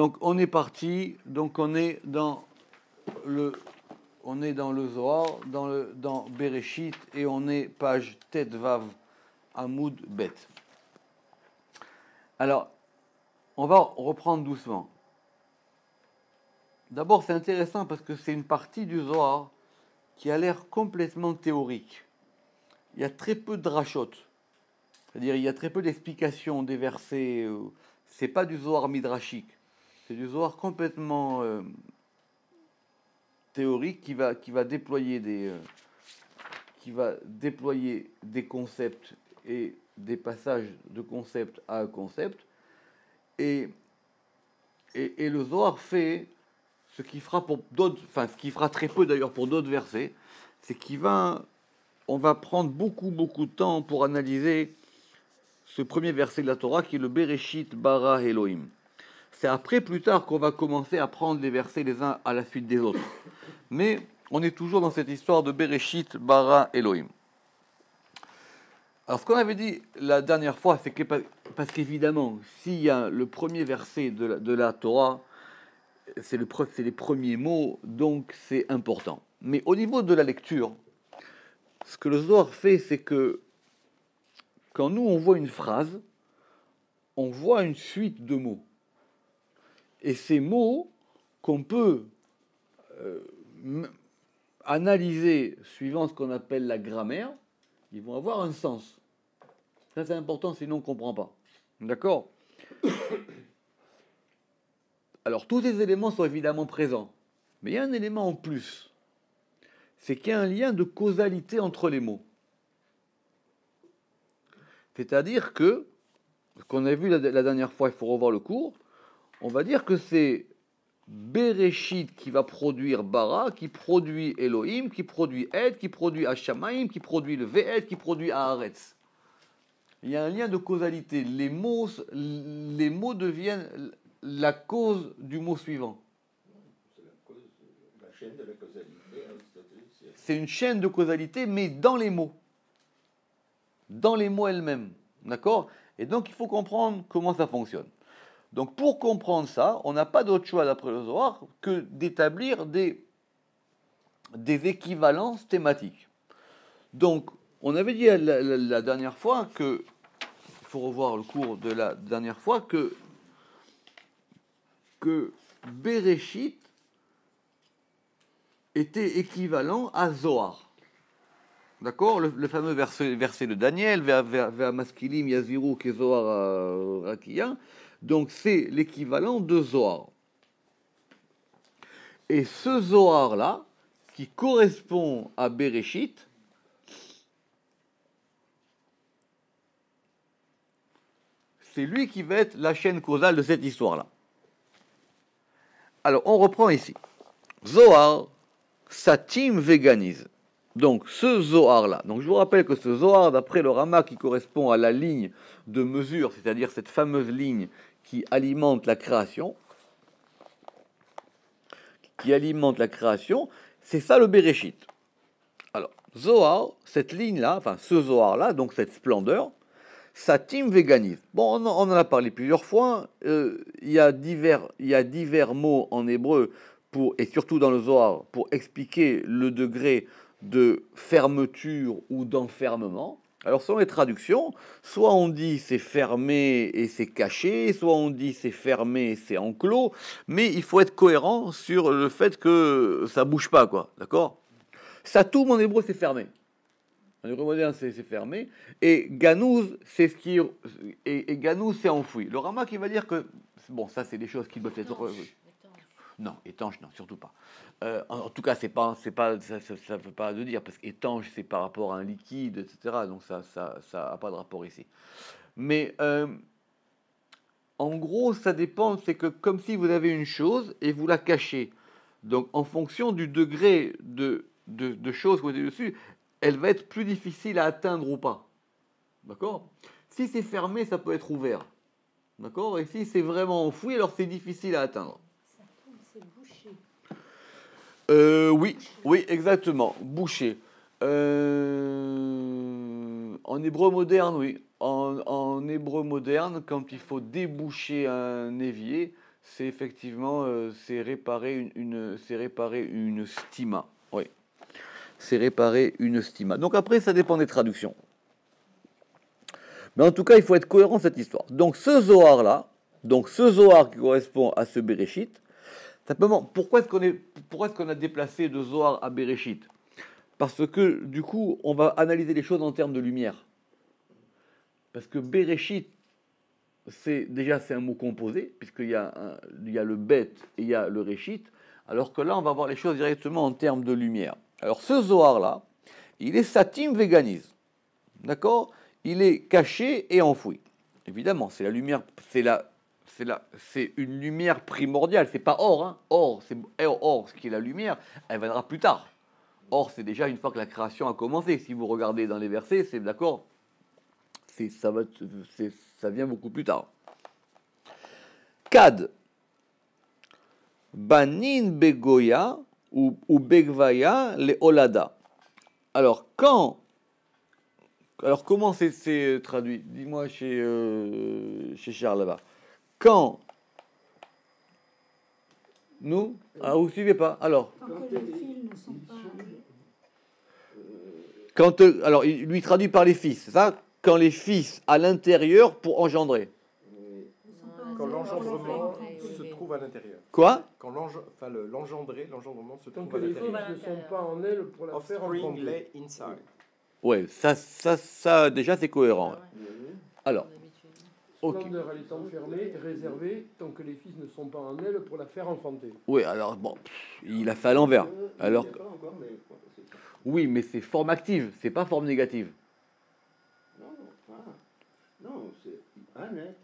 Donc on est parti, donc on est dans le Zohar, dans Bereshit, et on est page Tet Vav Amoud Bet. Alors, on va reprendre doucement. D'abord, c'est intéressant parce que c'est une partie du Zohar qui a l'air complètement théorique. Il y a très peu de drachot, c'est-à-dire il y a très peu d'explications des versets. C'est pas du Zohar midrashique, c'est du Zohar complètement théorique qui va déployer des concepts et des passages de concept à un concept. Et le Zohar fait ce qu'il fera pour d'autres, enfin ce qu'il fera très peu d'ailleurs pour d'autres versets, c'est on va prendre beaucoup de temps pour analyser ce premier verset de la Torah qui est le Bereshit bara Elohim. C'est après, plus tard, qu'on va commencer à prendre les versets les uns à la suite des autres. Mais on est toujours dans cette histoire de Bereshit bara Elohim. Alors, ce qu'on avait dit la dernière fois, c'est que, parce qu'évidemment, s'il y a le premier verset de la Torah, c'est les premiers mots, donc c'est important. Mais au niveau de la lecture, ce que le Zohar fait, c'est que quand nous, on voit une phrase, on voit une suite de mots. Et ces mots qu'on peut analyser suivant ce qu'on appelle la grammaire, ils vont avoir un sens. Ça, c'est important, sinon on ne comprend pas. D'accord ? Alors, tous ces éléments sont évidemment présents. Mais il y a un élément en plus. C'est qu'il y a un lien de causalité entre les mots. C'est-à-dire que, ce qu'on a vu la dernière fois, il faut revoir le cours, on va dire que c'est Bereshit qui va produire Bara, qui produit Elohim, qui produit Ed, qui produit Hashamaim, qui produit le Ve'ed, qui produit Haaretz. Il y a un lien de causalité. Les mots deviennent la cause du mot suivant. C'est la chaîne de la causalité. C'est une chaîne de causalité, mais dans les mots. Dans les mots elles-mêmes. D'accord ? Et donc, il faut comprendre comment ça fonctionne. Donc, pour comprendre ça, on n'a pas d'autre choix, d'après le Zohar, que d'établir des équivalences thématiques. Donc, on avait dit la dernière fois que, il faut revoir le cours de la dernière fois, que Bereshit était équivalent à Zohar. D'accord, le fameux verset de Daniel, vers Maskilim Yaziru Kezohar Rakia. Donc c'est l'équivalent de Zohar. Et ce Zohar-là, qui correspond à Bereshit, c'est lui qui va être la chaîne causale de cette histoire-là. Alors on reprend ici. Zohar, Satim Veganiz. Donc, ce Zohar-là, donc je vous rappelle que ce Zohar, d'après le Rama, qui correspond à la ligne de mesure, c'est-à-dire cette fameuse ligne qui alimente la création, c'est ça le Bereshit. Alors, Zohar, cette ligne-là, enfin ce Zohar-là, donc cette splendeur, Satim Veganiz. Bon, on en a parlé plusieurs fois, il y a divers mots en hébreu, et surtout dans le Zohar, pour expliquer le degré de fermeture ou d'enfermement. Alors selon les traductions, soit on dit c'est fermé et c'est caché, soit on dit c'est fermé et c'est enclos, mais il faut être cohérent sur le fait que ça bouge pas, quoi, d'accord ? Satoum en hébreu c'est fermé. En hébreu moderne c'est fermé, et Ganouz c'est Ganouz c'est enfoui. Le Rama qui va dire que, bon ça c'est des choses qui doivent être... Non, étanche, non, surtout pas. En tout cas, ça ne veut pas de dire, parce qu'étanche, c'est par rapport à un liquide, etc. Donc ça n'a pas de rapport ici. Mais en gros, ça dépend, c'est que comme si vous avez une chose et vous la cachez. Donc en fonction du degré de choses que vous avez dessus, elle va être plus difficile à atteindre ou pas. D'accord ? Si c'est fermé, ça peut être ouvert. D'accord ? Et si c'est vraiment enfoui, alors c'est difficile à atteindre. C'est bouché. Oui, exactement. Bouché. En hébreu moderne, oui. En hébreu moderne, quand il faut déboucher un évier, c'est effectivement c'est réparer c'est réparer une stima. Oui. C'est réparer une stima. Donc après, ça dépend des traductions. Mais en tout cas, il faut être cohérent dans cette histoire. Donc ce Zohar-là, donc ce Zohar qui correspond à ce Bereshit, simplement, pourquoi est-ce qu'on a déplacé de Zohar à Bereshit? Parce que du coup, on va analyser les choses en termes de lumière. Parce que Bereshit, c'est un mot composé, puisqu'il y a, il y a le Bet et il y a le Réchit, alors que là, on va voir les choses directement en termes de lumière. Alors ce Zohar-là, il est Satim Veganiz. D'accord? Il est caché et enfoui. Évidemment, c'est la lumière, c'est une lumière primordiale. C'est pas or, hein. Or, ce qui est la lumière, elle viendra plus tard. Or, c'est déjà une fois que la création a commencé. Si vous regardez dans les versets, c'est d'accord. Ça vient beaucoup plus tard. Kad, banin begoya ou begvaya le olada. Alors comment c'est traduit? Dis-moi chez Charles là-bas. Quand nous, vous suivez pas? Alors. Tant que les fils ne sont pas. Alors, il lui traduit par les fils, c'est ça? Quand les fils à l'intérieur pour engendrer. Quand l'engendrement se trouve à l'intérieur. Quoi? Quand l'engendrement se trouve à les fils l'intérieur. ne sont pas en elle pour la faire Offspring enfanter. lay inside. Ouais, ça déjà c'est cohérent. Alors, ok. Splendeur, elle est enfermée, réservée, tant que les fils ne sont pas en elle pour la faire enfanter. Oui, alors bon, il a fait à l'envers. Alors, Il y a pas encore, mais c'est ça. oui, mais c'est forme active, c'est pas forme négative. Non, c'est un être.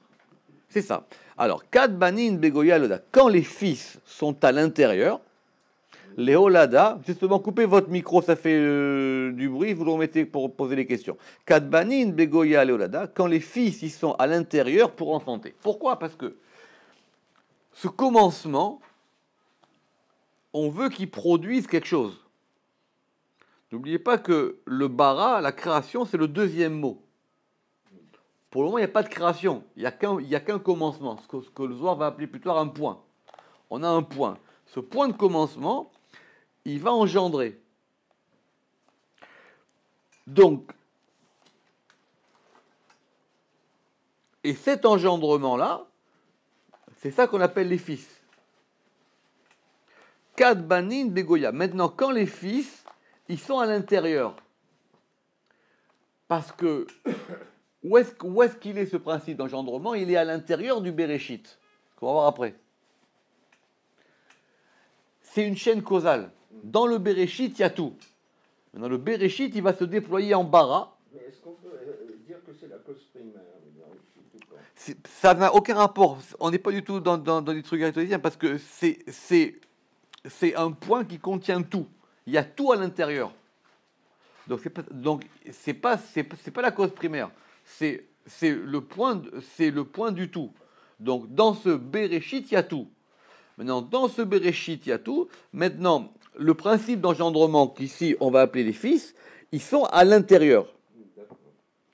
C'est ça. Alors, Kad banin begoya loda. Quand les fils sont à l'intérieur, les olada, justement, coupez votre micro, ça fait du bruit, vous le remettez pour poser les questions. Kad banin begoya leolada, quand les fils ils sont à l'intérieur pour enfanter. Pourquoi? Parce que ce commencement, on veut qu'il produise quelque chose. N'oubliez pas que le bara, la création, c'est le deuxième mot. Pour le moment, il n'y a pas de création. Il n'y a qu'un commencement. Ce que le Zohar va appeler plutôt un point. On a un point. Ce point de commencement, il va engendrer. Donc, et cet engendrement-là, c'est ça qu'on appelle les fils. Kad banin begoya. Maintenant, quand les fils, ils sont à l'intérieur. Parce que où est-ce qu'il est ce principe d'engendrement? Il est à l'intérieur du Bereshit. On va voir après. C'est une chaîne causale. Dans le Bereshit, il y a tout. Maintenant, le Bereshit, il va se déployer en bara. Mais est-ce qu'on peut dire que c'est la cause primaire? Ça n'a aucun rapport. On n'est pas du tout dans des trucs aristotéliens parce que c'est un point qui contient tout. Il y a tout à l'intérieur. Donc c'est pas la cause primaire. C'est le point du tout. Donc dans ce Bereshit, il y a tout. Maintenant, dans ce Bereshit, il y a tout. Maintenant, le principe d'engendrement qu'ici on va appeler les fils, ils sont à l'intérieur.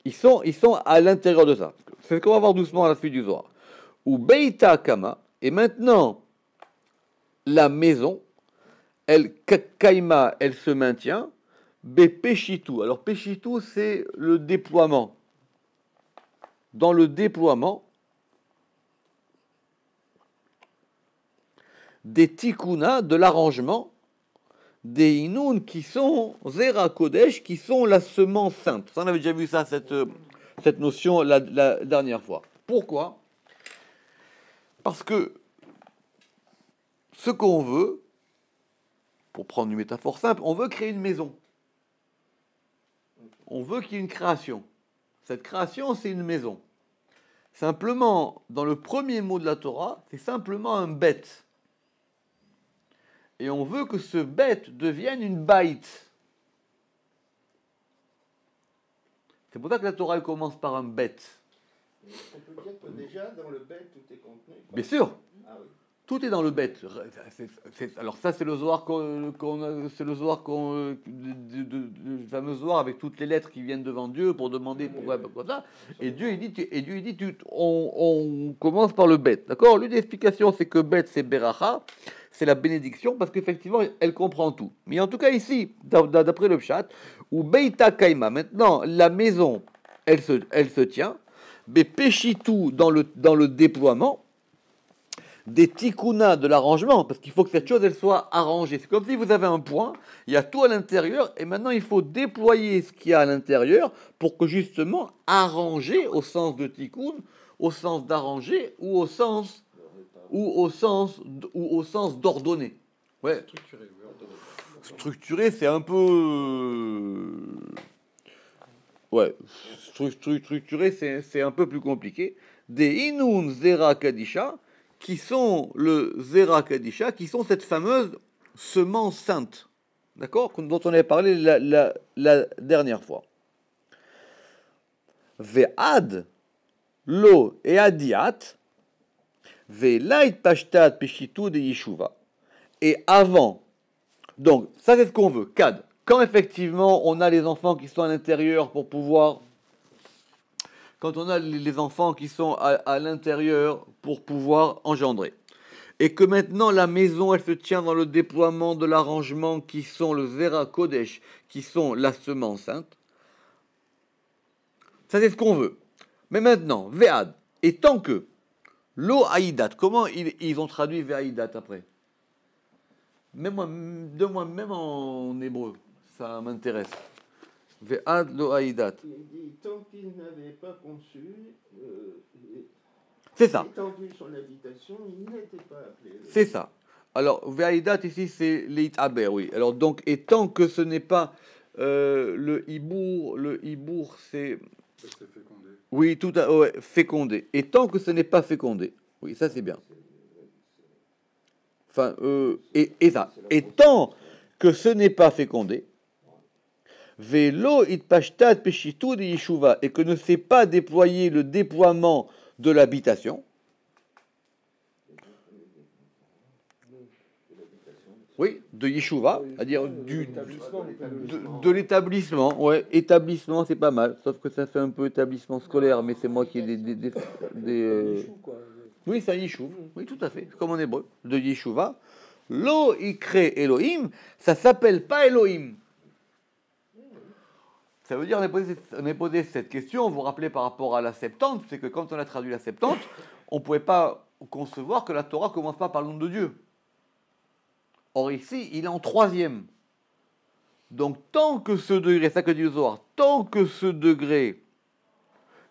Ils sont à l'intérieur de ça. C'est ce qu'on va voir doucement à la suite du Zohar. Ou Beita Kama, et maintenant, la maison, elle kaima, elle se maintient. Be Peshitu. Alors Peshitu, c'est le déploiement. Dans le déploiement des tikkunas, de l'arrangement, des inun qui sont Zera Kodesh, qui sont la semence sainte. Ça, on avait déjà vu ça, cette notion la dernière fois. Pourquoi? Parce que ce qu'on veut, pour prendre une métaphore simple, on veut créer une maison. On veut qu'il y ait une création. Cette création, c'est une maison. Simplement, dans le premier mot de la Torah, c'est simplement un bête. Et on veut que ce bête devienne une baït. C'est pour ça que la Torah elle commence par un bête. On peut dire que déjà, dans le bête, tout est contenu. Bien sûr, Ah oui. Tout est dans le bête. Alors ça, c'est le Zohar c'est le Zohar le fameux Zohar avec toutes les lettres qui viennent devant Dieu pour demander pourquoi ça. Et Dieu, il dit, on commence par le bête. D'accord? L'une des explications, c'est que bête, c'est Beracha, c'est la bénédiction, parce qu'effectivement, elle comprend tout. Mais en tout cas, ici, d'après le Pshat, ou Beita Kaima, maintenant, la maison, elle se tient, mais Peshitou dans le déploiement, des tikkunas de l'arrangement, parce qu'il faut que cette chose elle soit arrangée. C'est comme si vous avez un point, il y a tout à l'intérieur, et maintenant il faut déployer ce qu'il y a à l'intérieur pour que justement arranger au sens de tikkun, au sens d'arranger ou au sens d'ordonner. Ouais. Structuré, c'est un peu ouais. Structuré, c'est un peu plus compliqué. Des inun zera kadisha, qui sont le Zera Kadisha, qui sont cette fameuse semence sainte, d'accord, dont on avait parlé la dernière fois. Ve'ad lo et adiat, ve'lait pashtat peshitu de yeshuva. Et avant, donc ça c'est ce qu'on veut, kad. Quand effectivement on a les enfants qui sont à l'intérieur pour pouvoir... Quand on a les enfants qui sont à l'intérieur pour pouvoir engendrer. Et que maintenant la maison, elle se tient dans le déploiement de l'arrangement qui sont le Zera Kodesh, qui sont la semence sainte. Ça, c'est ce qu'on veut. Mais maintenant, Ve'ad, et tant que, Lo Aïdat, comment ils ont traduit Ve'aïdat après? Même en hébreu, ça m'intéresse. Ve'ad Lo Aïdat. Il dit, tant qu'il n'avait pas conçu, c'est ça. étendu son habitation, il n'était pas appelé. C'est ça. Alors, Ve'aïdat ici, c'est l'It Aber, oui. Alors, donc, et tant que ce n'est pas le hibour, c'est. C'est fécondé. Oui, fécondé. Et tant que ce n'est pas fécondé. Oui, ça, c'est bien. Enfin, et ça. Et tant que ce n'est pas fécondé. Velo it pashtat peshitu de yeshuva, et que ne s'est pas déployé le déploiement de l'habitation. Oui, de yeshuva, c'est-à-dire de l'établissement. Ouais, établissement, c'est pas mal, sauf que ça fait un peu établissement scolaire, mais c'est moi qui ai des oui, c'est un yeshuv, oui, tout à fait, comme en hébreu, de yeshuva. Lo ikre Elohim, ça s'appelle pas Elohim. Ça veut dire, on a posé cette question, vous vous rappelez par rapport à la Septante, c'est que quand on a traduit la Septante, on ne pouvait pas concevoir que la Torah ne commence pas par le nom de Dieu. Or ici, il est en troisième. Donc tant que ce degré, ça que dit le Zohar, tant que ce degré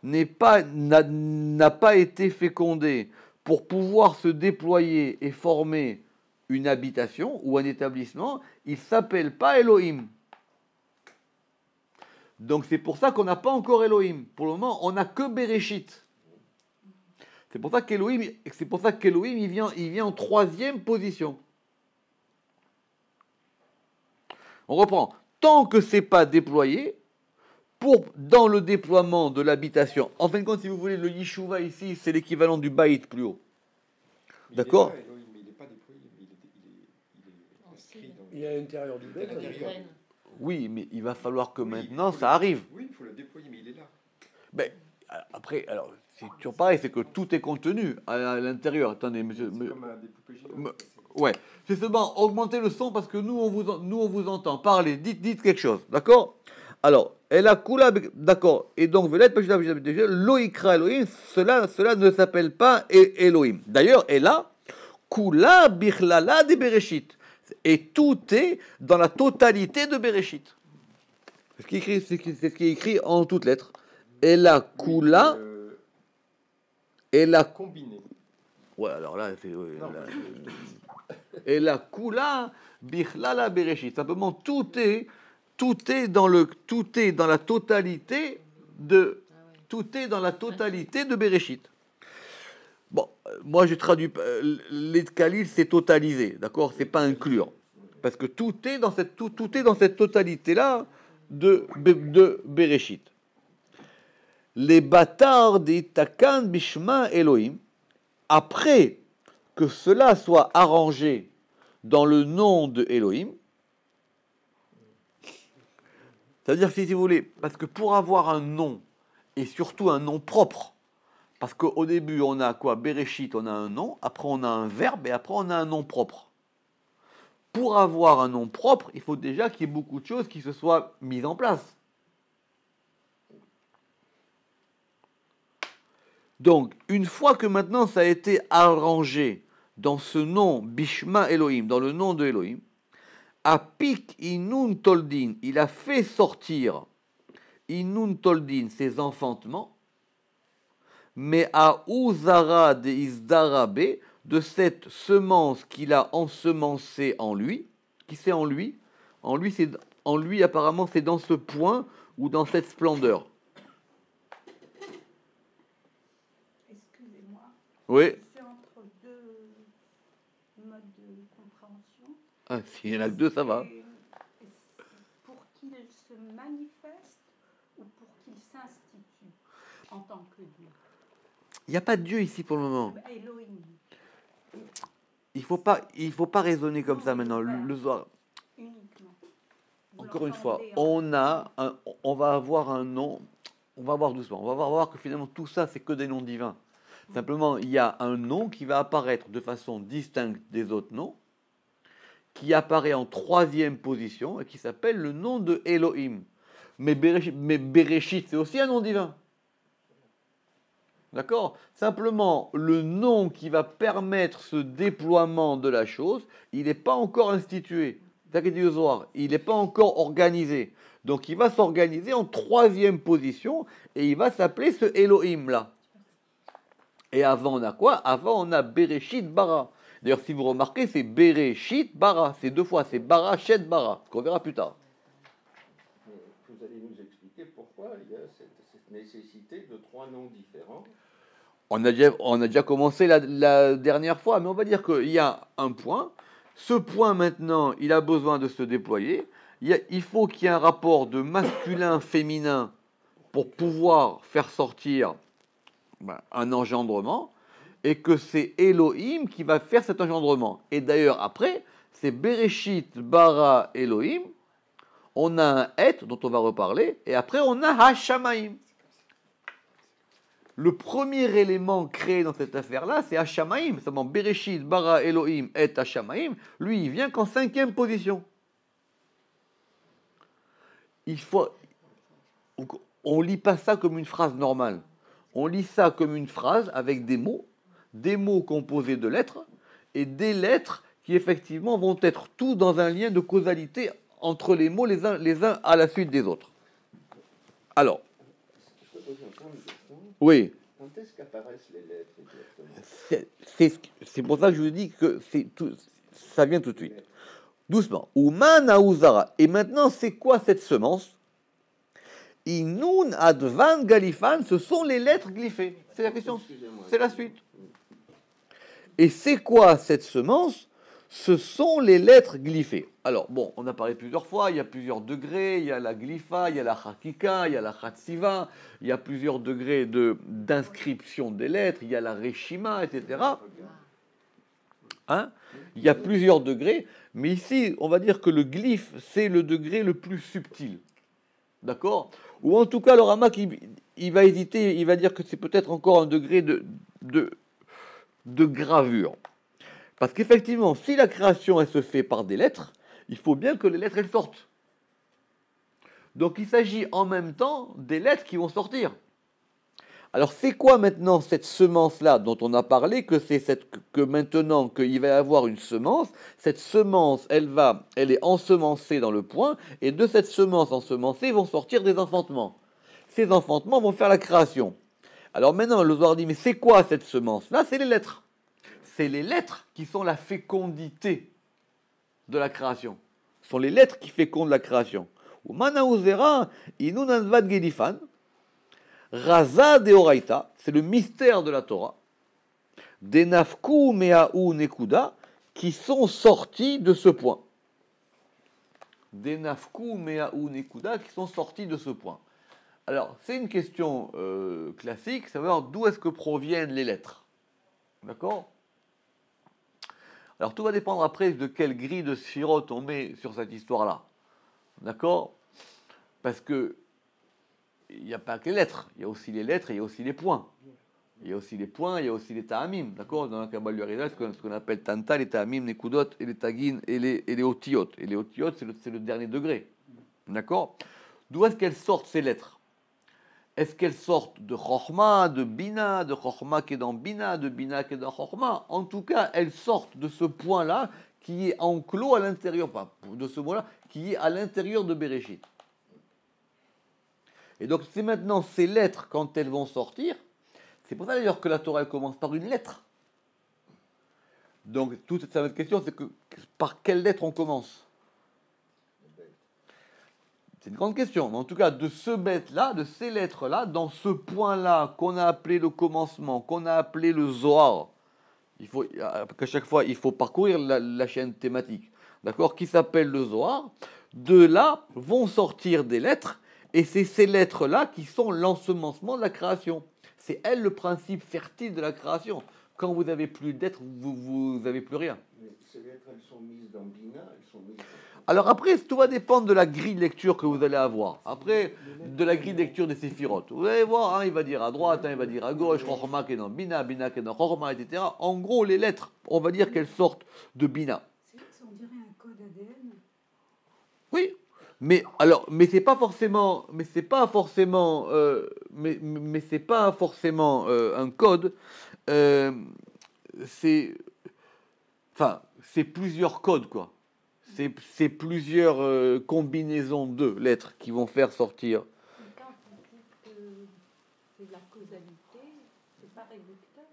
n'a pas été fécondé pour pouvoir se déployer et former une habitation ou un établissement, il ne s'appelle pas Elohim. Donc c'est pour ça qu'on n'a pas encore Elohim. Pour le moment, on n'a que Bereshit. C'est pour ça qu'Elohim, il vient en troisième position. On reprend. Tant que c'est pas déployé, dans le déploiement de l'habitation, en fin de compte, si vous voulez, le Yeshuva ici, c'est l'équivalent du Baït plus haut. D'accord ? Il n'est pas déployé, il est inscrit dans Il est à l'intérieur du bête. Oui, mais il va falloir que maintenant ça arrive. Oui, il faut le déployer, mais il est là. Ben, après, alors, c'est toujours pareil, c'est que tout est contenu à l'intérieur. Attendez, monsieur. C'est comme des poupées géantes. Ouais. C'est seulement augmenter le son parce que nous, on vous entend. Parlez, dites quelque chose. D'accord ? Alors, elle a Kula, d'accord. Et donc, Loïkra Elohim, cela ne s'appelle pas Elohim. D'ailleurs, elle a Kula Bichlala de Bereshit. Et tout est dans la totalité de Bereshit. C'est ce qui est écrit en toutes lettres. Et la Kula. Et la combiné. Ouais, alors là, c'est. Et la Kula Bichlala Bereshit. Simplement, tout est dans la totalité de. Tout est dans la totalité de Bereshit. Bon, moi je traduis les Khalil, c'est totalisé, d'accord, c'est pas inclure, parce que tout est dans cette totalité là de Bereshit. Les bâtards des Takan Bishma Elohim, après que cela soit arrangé dans le nom de Elohim. C'est-à-dire, si vous voulez, parce que pour avoir un nom, et surtout un nom propre, parce qu'au début, on a quoi? Bereshit, on a un nom, après on a un verbe, et après on a un nom propre. Pour avoir un nom propre, il faut déjà qu'il y ait beaucoup de choses qui se soient mises en place. Donc, une fois que maintenant ça a été arrangé dans ce nom, Bishma Elohim, dans le nom de Elohim, Apik Inun Toldin, il a fait sortir Inun Toldin, ses enfantements, mais à Uzara de Izdarabe, de cette semence qu'il a ensemencée en lui, qui c'est en lui, en lui apparemment c'est dans ce point ou dans cette splendeur. Excusez-moi. Oui. C'est entre deux modes de compréhension. Ah, s'il y en a que deux, ça va. Pour qu'il se manifeste ou pour qu'il s'institue en tant que Dieu. Il n'y a pas de Dieu ici pour le moment. Elohim. Il faut pas raisonner comme ça maintenant. Le soir. Uniquement. Encore une fois, on va avoir un nom. On va voir doucement. On va voir que finalement tout ça c'est que des noms divins. Simplement, il y a un nom qui va apparaître de façon distincte des autres noms, qui apparaît en troisième position et qui s'appelle le nom de Elohim. Mais Bereshit, c'est aussi un nom divin. D'accord? Simplement, le nom qui va permettre ce déploiement de la chose, il n'est pas encore institué. Il n'est pas encore organisé. Donc, il va s'organiser en troisième position et il va s'appeler ce Elohim-là. Et avant, on a quoi? Avant, on a Bereshit Bara. D'ailleurs, si vous remarquez, c'est Bereshit Bara. C'est deux fois, c'est Bara, Shet Bara, qu'on verra plus tard. Vous allez nous expliquer pourquoi il y a cette nécessité de trois noms différents. On a déjà commencé la dernière fois, mais on va dire qu'il y a un point. Ce point, maintenant, il a besoin de se déployer. Il faut qu'il y ait un rapport de masculin-féminin pour pouvoir faire sortir un engendrement, et que c'est Elohim qui va faire cet engendrement. Et d'ailleurs, après, c'est Bereshit Bara Elohim. On a un Et, dont on va reparler, et après, on a Hashamaim. Le premier élément créé dans cette affaire-là, c'est Hashamaim. C'est bon, Bereshit, Bara, Elohim, Et, Hashamaim. Lui, il vient qu'en cinquième position. On lit pas ça comme une phrase normale. On lit ça comme une phrase avec des mots composés de lettres, et des lettres qui, effectivement, vont être tous dans un lien de causalité entre les mots les uns à la suite des autres. Alors. Je peux poser encore une question? Oui. Quand est-ce qu'apparaissent les lettres exactement? C'est pour ça que je vous dis que ça vient tout de suite. Doucement. Uman Aouzara. Et maintenant, c'est quoi cette semence? Inun Advan Galifan, ce sont les lettres glyphées. C'est la question. C'est la suite. Et c'est quoi cette semence? Ce sont les lettres glyphées. Alors, bon, on a parlé plusieurs fois, il y a plusieurs degrés, il y a la glypha, il y a la hakika, il y a la chatsiva, il y a plusieurs degrés d'inscription des lettres, il y a la reshima, etc. Hein? Il y a plusieurs degrés, mais ici, on va dire que le glyphe, c'est le degré le plus subtil. D'accord? Ou en tout cas, le Ramak, il va hésiter, il va dire que c'est peut-être encore un degré de gravure. Parce qu'effectivement, si la création, elle se fait par des lettres, il faut bien que les lettres, elles sortent. Donc, il s'agit en même temps des lettres qui vont sortir. Alors, c'est quoi maintenant cette semence-là dont on a parlé, que maintenant qu'il va y avoir une semence, cette semence, elle est ensemencée dans le point, et de cette semence ensemencée vont sortir des enfantements. Ces enfantements vont faire la création. Alors maintenant, le Zohar dit, mais c'est quoi cette semence-là? C'est les lettres. C'est les lettres qui sont la fécondité de la création. Ce sont les lettres qui fécondent la création. Raza de Oraita, c'est le mystère de la Torah. Denafku meaou nekuda, qui sont sortis de ce point. Denafku meaou nekuda, qui sont sortis de ce point. Alors, c'est une question classique, savoir d'où est-ce que proviennent les lettres. D'accord? Alors tout va dépendre après de quelle grille de Sphirot on met sur cette histoire-là. D'accord? Parce que il n'y a pas que les lettres, il y a aussi les lettres et il y a aussi les points. Il y a aussi les points, il y a aussi les ta'amim, d'accord? Dans la Kabbalah du Harizal, ce qu'on appelle tanta, les ta'amim, les kudot, et les tagin, et les otiyot. Et les otiyot, c'est le dernier degré, d'accord? D'où est-ce qu'elles sortent ces lettres? Est-ce qu'elles sortent de Chokhmah, de Chokhmah qui est dans Bina, de Bina qui est dans Chokhmah? En tout cas, elles sortent de ce point-là qui est enclos à l'intérieur, enfin, de ce mot-là, qui est à l'intérieur de Bereshit. Et donc, c'est maintenant ces lettres, quand elles vont sortir, c'est pour ça d'ailleurs que la Torah elle commence par une lettre. Donc, toute cette question, c'est que par quelle lettre on commence? C'est une grande question. Mais en tout cas, de ce bête-là, de ces lettres-là, dans ce point-là qu'on a appelé le commencement, qu'on a appelé le Zohar, il faut qu'à chaque fois, il faut parcourir la chaîne thématique, d'accord, qui s'appelle le Zohar. De là vont sortir des lettres, et c'est ces lettres-là qui sont l'ensemencement de la création. C'est elle le principe fertile de la création. Quand vous n'avez plus d'être, vous n'avez plus rien. Mais ces lettres, elles sont mises dans Bina, elles sont mises dans... Alors après, tout va dépendre de la grille de lecture que vous allez avoir. Après, de la grille de lecture des séphirotes. Vous allez voir, hein, il va dire à droite, hein, il va dire à gauche, Chokhmah qui est dans Bina, Bina qui est dans Chokhmah, etc. En gros, les lettres, on va dire qu'elles sortent de Bina. On dirait un code ADN. Oui, mais alors, mais c'est pas forcément un code. C'est, enfin, c'est plusieurs codes quoi. C'est plusieurs combinaisons de lettres qui vont faire sortir. Mais quand vous dites que c'est de la causalité, c'est pas réducteur.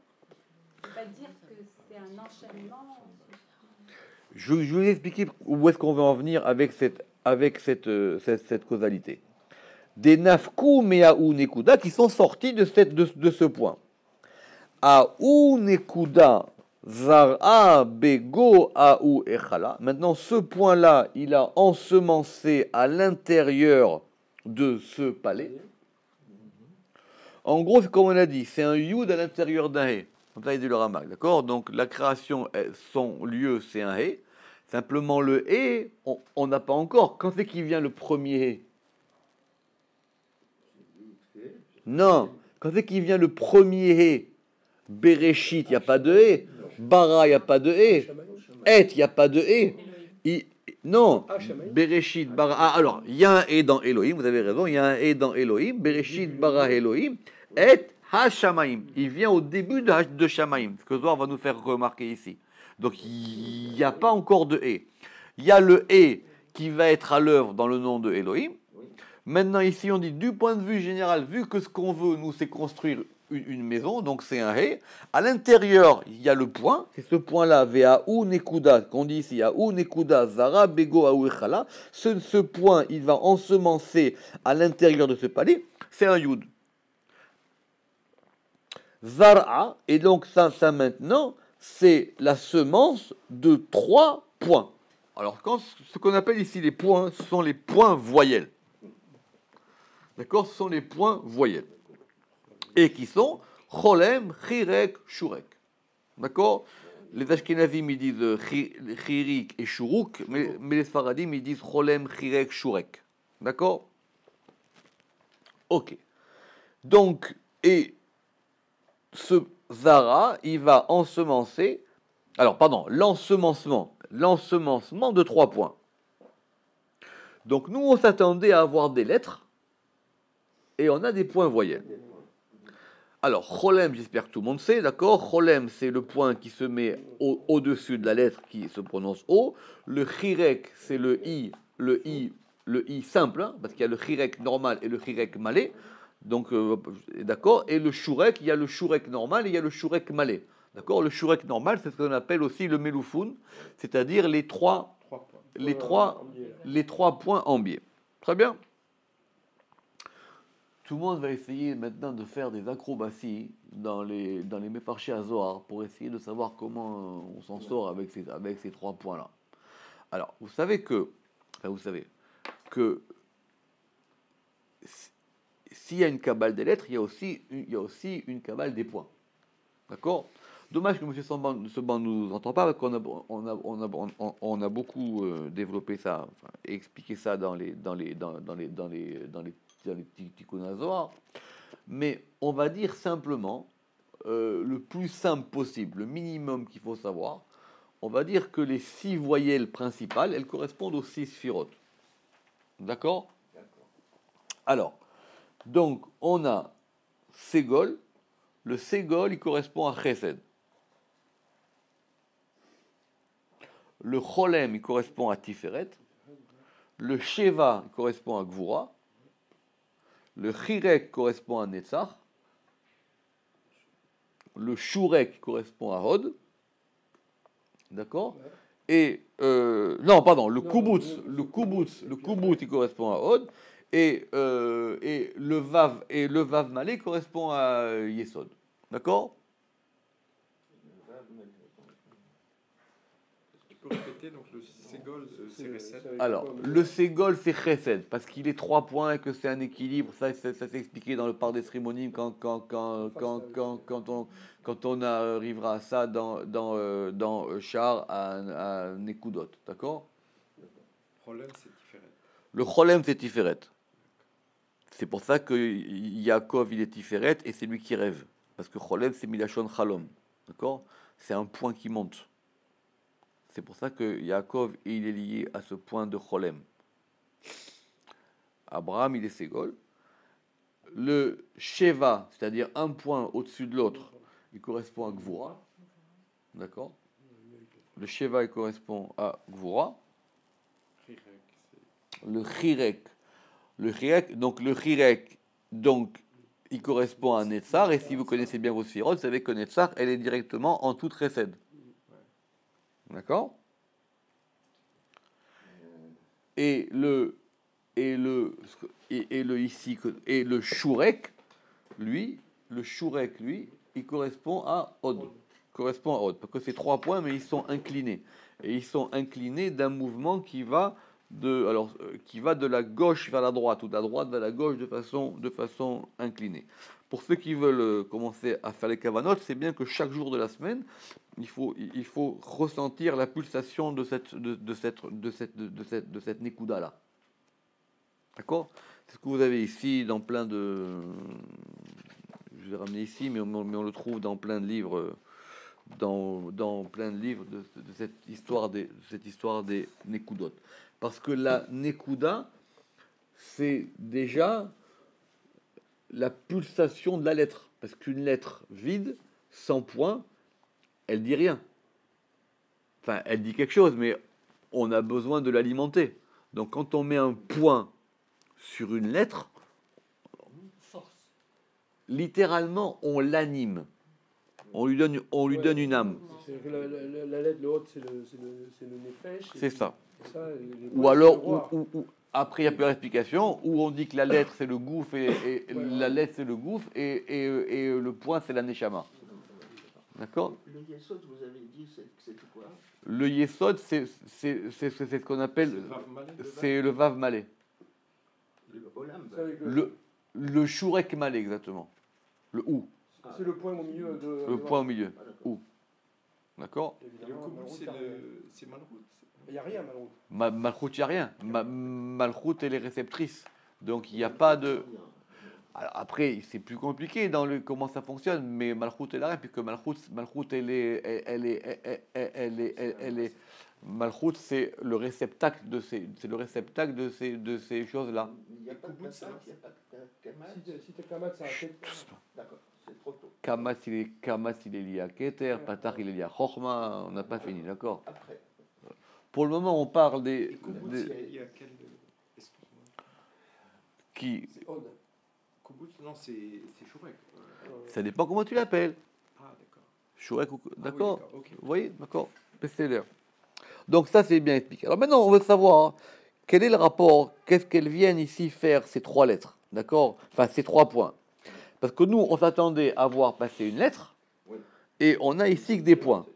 Ça veut pas dire que c'est un enchaînement. Je vais vous expliquer où est-ce qu'on veut en venir avec cette causalité. Des nafkou meaou nekuda qui sont sortis de ce point. Aou nekuda zar'a bego aou echala. Maintenant, ce point-là, il a ensemencé à l'intérieur de ce palais. En gros, comme on a dit, c'est un yud à l'intérieur d'un hé. Comme ça, il dit le Ramak, d'accord? Donc, la création, son lieu, c'est un hé. Simplement, le hé, on n'a pas encore. Quand c'est qu'il vient le premier hé? Non. Quand c'est qu'il vient le premier hé? Bereshit, il n'y a pas de hé. Bara, il n'y a pas de hé. Et, il n'y a pas de hé. Non. Bereshit, bara. Ah, alors, il y a un hé dans Elohim, vous avez raison, il y a un hé dans Elohim. Bereshit, bara, Elohim. Et, ha-shamaim. Il vient au début de Shamaim. Ce que Zohar va nous faire remarquer ici. Donc, il n'y a pas encore de hé. Il y a le hé qui va être à l'œuvre dans le nom de Elohim. Maintenant, ici, on dit, du point de vue général, vu que ce qu'on veut, nous, c'est construire une maison, donc c'est un hé. À l'intérieur, il y a le point, c'est ce point-là, Ve'aou Nekuda, qu'on dit ici, Aou Nekuda, Zara, Bego, Aou Echala. Ce point, il va ensemencer à l'intérieur de ce palais, c'est un Yud. Zara, et donc ça maintenant, c'est la semence de 3 points. Alors, ce qu'on appelle ici les points, ce sont les points voyelles. D'accord? Ce sont les points voyelles. Et qui sont Cholem, Chirek, Shurek. D'accord? Les Ashkenazim, ils disent Chirik et Shuruk, mais les Sfaradim, ils disent Cholem, Chirek, Shurek. D'accord? Ok. Donc, et ce Zara, il va ensemencer. Alors, pardon, l'ensemencement de 3 points. Donc, nous, on s'attendait à avoir des lettres, et on a des points voyelles. Alors, Cholem, j'espère que tout le monde sait, d'accord? Cholem, c'est le point qui se met au-dessus de la lettre qui se prononce O. Le Chirek, c'est le I simple, hein, parce qu'il y a le Chirek normal et le Chirek malé. Donc, d'accord? Et le Shurek, il y a le Shurek normal et il y a le Shurek malé. D'accord? Le Shurek normal, c'est ce qu'on appelle aussi le Meloufoun, c'est-à-dire les trois points en biais. Très bien? Tout le monde va essayer maintenant de faire des acrobaties dans les Mefarshei HaZohar pour essayer de savoir comment on s'en sort avec ces 3 points-là. Alors, vous savez que s'il y a une cabale des lettres, il y a aussi une cabale des points. D'accord? Dommage que M. Seban ne nous entend pas, parce qu'on a beaucoup développé ça, enfin, et expliqué ça dans les Tikkun HaZohar. Mais on va dire simplement, le plus simple possible, le minimum qu'il faut savoir, on va dire que les 6 voyelles principales, elles correspondent aux 6 sphirotes. D'accord ? Alors, donc, on a Ségol. Le Ségol, il correspond à Chesed. Le Cholem, il correspond à Tiferet. Le Sheva, il correspond à Gvura. Le Chirek correspond à Netzach. Le Shurek correspond à Hod. D'accord ? Et non, pardon, le Kubutz, il correspond à Hod. Et le Vav Malé correspond à Yesod. D'accord ? Tu peux répéter, donc le Ségol, c'est Chesed. Alors, le Ségol, c'est Chesed, parce qu'il est 3 points et que c'est un équilibre. Ça s'est expliqué dans le Pardes Rimonim quand on arrivera à ça dans Char à Nekudot. D'accord ? Cholem, c'est Tiferet. Le Cholem, c'est Tiferet. C'est pour ça que Yaakov, il est Tiferet et c'est lui qui rêve. Parce que Cholem, c'est Milachon Chalom. D'accord ? C'est un point qui monte. C'est pour ça que Yaakov, il est lié à ce point de Cholem. Abraham, il est Ségol. Le Sheva, c'est-à-dire un point au-dessus de l'autre, il correspond à Gvura. D'accord ? Le Sheva, il correspond à Gvura. Le Chirek. Donc le Chirek, il correspond à Netzar. Et si vous connaissez bien vos sphirotes, vous savez que Netzar, elle est directement en toute Chesed. D'accord ? Et le Shurek, lui, il correspond à Hod. Parce que c'est 3 points, mais ils sont inclinés. Et ils sont inclinés d'un mouvement qui va de la gauche vers la droite, ou de la droite vers la gauche de façon inclinée. Pour ceux qui veulent commencer à faire les kavanot, c'est bien que chaque jour de la semaine, il faut ressentir la pulsation de cette nekuda là. D'accord ? C'est ce que vous avez ici dans plein de. Je vais ramener ici, mais on le trouve dans plein de livres, dans plein de livres de cette histoire des nekudot. Parce que la nekuda, c'est déjà la pulsation de la lettre. Parce qu'une lettre vide, sans point, elle dit rien. Enfin, elle dit quelque chose, mais on a besoin de l'alimenter. Donc quand on met un point sur une lettre, littéralement, on l'anime. On lui donne une âme. La lettre, le haut, c'est le nefesh. C'est ça. Ça, Ou alors, après, il y a plusieurs explications, où on dit que la lettre, c'est le gouffre, et la lettre, c'est le gouffre, et le point, c'est la neshama. D'accord ? Le Yesod, vous avez dit, c'est quoi ? Le Yesod, c'est ce qu'on appelle... C'est le Vav Malé. Le Olam. Le Shurek Malé, exactement. Le Ou. C'est le point au milieu de... Le point au milieu. Ou. D'accord ? Le Kubutz, c'est Malchut. Il n'y a rien, Malchut. Malchut, il n'y a rien. Malchut, elle est réceptrice. Donc, il n'y a pas de... Alors, après, c'est plus compliqué dans comment ça fonctionne, mais Malchut, elle a rien, puisque Malchut, elle est... Malchut, c'est le réceptacle de ces choses-là. Il n'y a pas de Kamat, il n'y a pas de Kamat. Si t'es Kamat, ça a D'accord, c'est trop tôt. Kamat, il est lié à Keter, Patach, il est lié à Chochma, on n'a pas fini, d'accord ? Après. Pour le moment, on parle des Il y a quel... Excuse-moi. qui... C'est Hod. Kubutz, non, c'est Shurek. Ça dépend comment tu l'appelles. Ah, d'accord. Shurek ou... D'accord. Oui, okay. Vous voyez, d'accord. Bestseller. Donc ça, c'est bien expliqué. Alors maintenant, on veut savoir quel est le rapport, qu'est-ce qu'elles viennent ici faire, ces 3 lettres, d'accord ? Enfin, ces 3 points. Parce que nous, on s'attendait à voir passer une lettre, et on a ici que des points.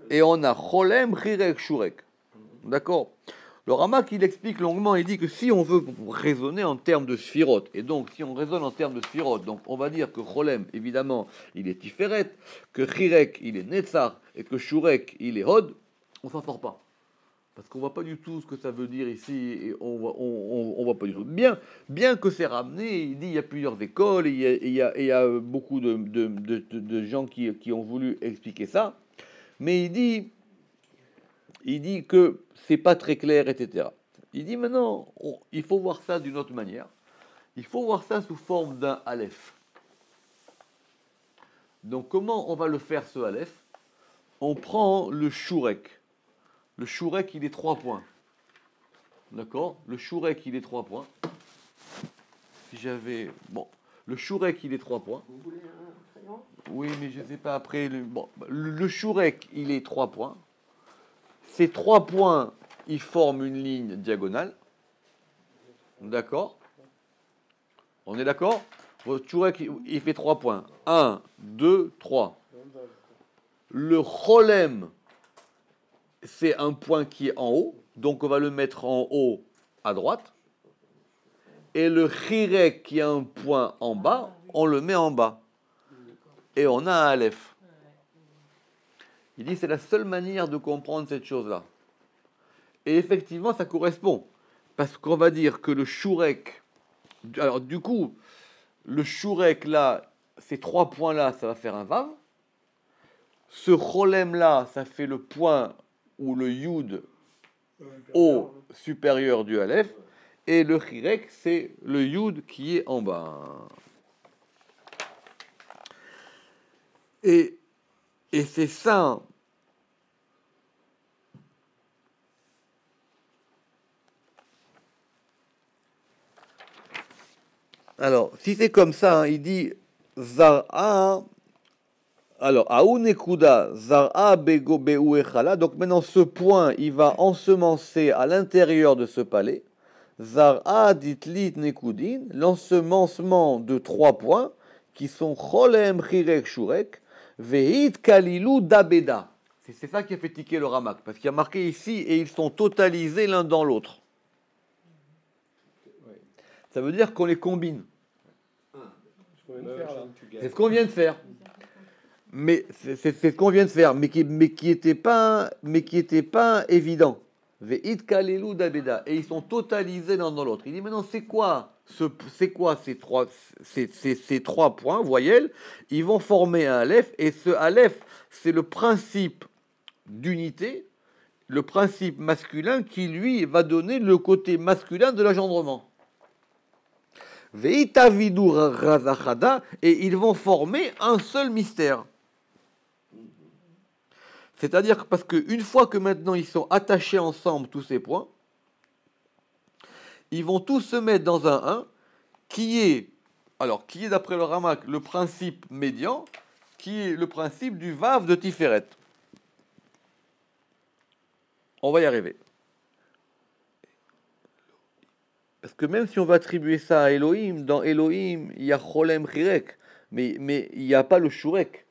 Et on a Cholem, Chirek, Shurek. D'accord ? Le Ramak, il explique longuement, il dit que si on veut raisonner en termes de sphiroth, et donc si on raisonne en termes de sphiroth, donc on va dire que Cholem, évidemment, il est Tiferet, que Chirek, il est Netzach, et que Shurek, il est Hod, on s'en sort pas. Parce qu'on voit pas du tout ce que ça veut dire ici, et on voit pas du tout. Bien que c'est ramené, il dit il y a plusieurs écoles, et il y a beaucoup de gens qui ont voulu expliquer ça, mais il dit que c'est pas très clair, etc. Il dit maintenant, il faut voir ça d'une autre manière. Il faut voir ça sous forme d'un Aleph. Donc comment on va le faire ce Aleph? On prend le Shurek. Le Shurek, il est 3 points. D'accord? Le Shurek, il est 3 points. Si j'avais... Bon, le Shurek, il est 3 points. Vous voulez un crayon? Oui, mais je ne sais pas après... Le Shurek, il est 3 points. Ces 3 points, ils forment une ligne diagonale. D'accord? On est d'accord? Votre Shurek, il fait 3 points. 1, 2, 3. Le Cholem, c'est un point qui est en haut, donc on va le mettre en haut à droite. Et le Chirek, qui a un point en bas, on le met en bas. Et on a un Aleph. Il dit c'est la seule manière de comprendre cette chose-là. Et effectivement, ça correspond. Parce qu'on va dire que le Shurek... Alors du coup, le Shurek là, ces 3 points-là, ça va faire un Vav. Ce Cholem-là, ça fait le point ou le Yud au supérieur du Aleph, et le Chirek, c'est le Yud qui est en bas. Et c'est ça. Alors, si c'est comme ça, hein, il dit Zar'a. Alors, Aounekuda, Zar'a Bego Beu Echala. Donc maintenant, ce point, il va ensemencer à l'intérieur de ce palais. Zar'a Ditlit Nekudin, l'ensemencement de 3 points qui sont Cholem Chirek Shurek, Veit Kalilou Dabeda. C'est ça qui a fait tiquer le Ramak, parce qu'il y a marqué ici et ils sont totalisés l'un dans l'autre. Ça veut dire qu'on les combine. C'est ce qu'on vient de faire. Mais c'est ce qu'on vient de faire, mais qui était pas évident. Veit kalelu dabeda, et ils sont totalisés l'un dans l'autre. Il dit maintenant c'est quoi ces trois points voyelles? Ils vont former un aleph, et ce aleph c'est le principe d'unité, le principe masculin qui lui va donner le côté masculin de l'engendrement. Veitavidu razachada, et ils vont former un seul mystère. C'est-à-dire que parce qu'une fois que maintenant ils sont attachés ensemble, tous ces points, ils vont tous se mettre dans un 1 qui est d'après le Ramak le principe médian, qui est le principe du Vav de Tiferet. On va y arriver. Parce que même si on va attribuer ça à Elohim, dans Elohim, il y a Cholem Chirek, mais il n'y a pas le Shurek.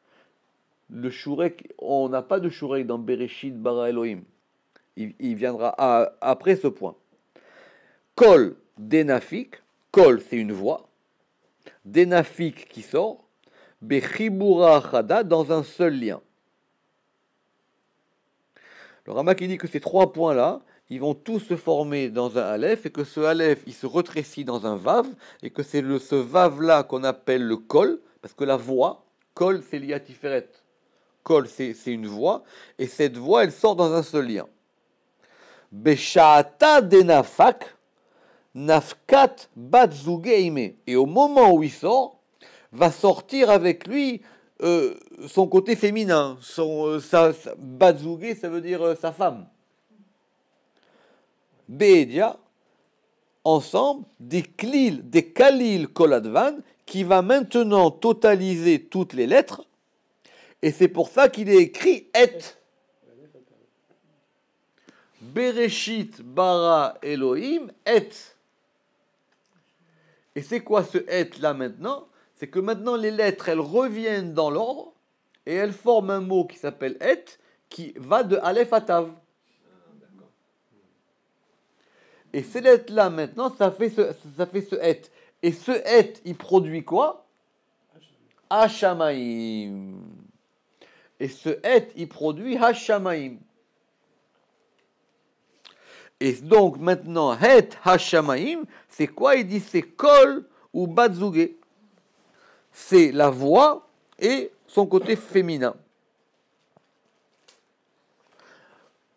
Le Shurek, on n'a pas de Shurek dans Bereshit bara Elohim. Il viendra après ce point. Kol, denafik. Kol, c'est une voix. Denafik qui sort. Bechibura chada, dans un seul lien. Le Ramak il dit que ces 3 points-là, ils vont tous se former dans un Aleph, et que ce Aleph, il se rétrécit dans un Vav, et que c'est ce Vav-là qu'on appelle le Kol, parce que la voix, Kol, c'est lié à Tiferet. Kol, c'est une voix, et cette voix, elle sort dans un seul lien. Besha'ata denafak, nafkat batzugeime. Et au moment où il sort, va sortir avec lui son côté féminin. Batzuge, ça veut dire sa femme. Be'edia, ensemble, des kalil koladvan, qui va maintenant totaliser toutes les lettres. Et c'est pour ça qu'il est écrit et. Bereshit bara Elohim et. Et c'est quoi ce et là maintenant? C'est que maintenant les lettres elles reviennent dans l'ordre et elles forment un mot qui s'appelle et, qui va de Aleph à Tav. Et ces lettres-là, maintenant, ça fait ce et. Et ce et, il produit quoi? Hashamaim. Et ce et, il produit Hashamaim. Et donc, maintenant, het Hashamaim, c'est quoi? Il dit c'est kol ou batzugé. C'est la voix et son côté féminin.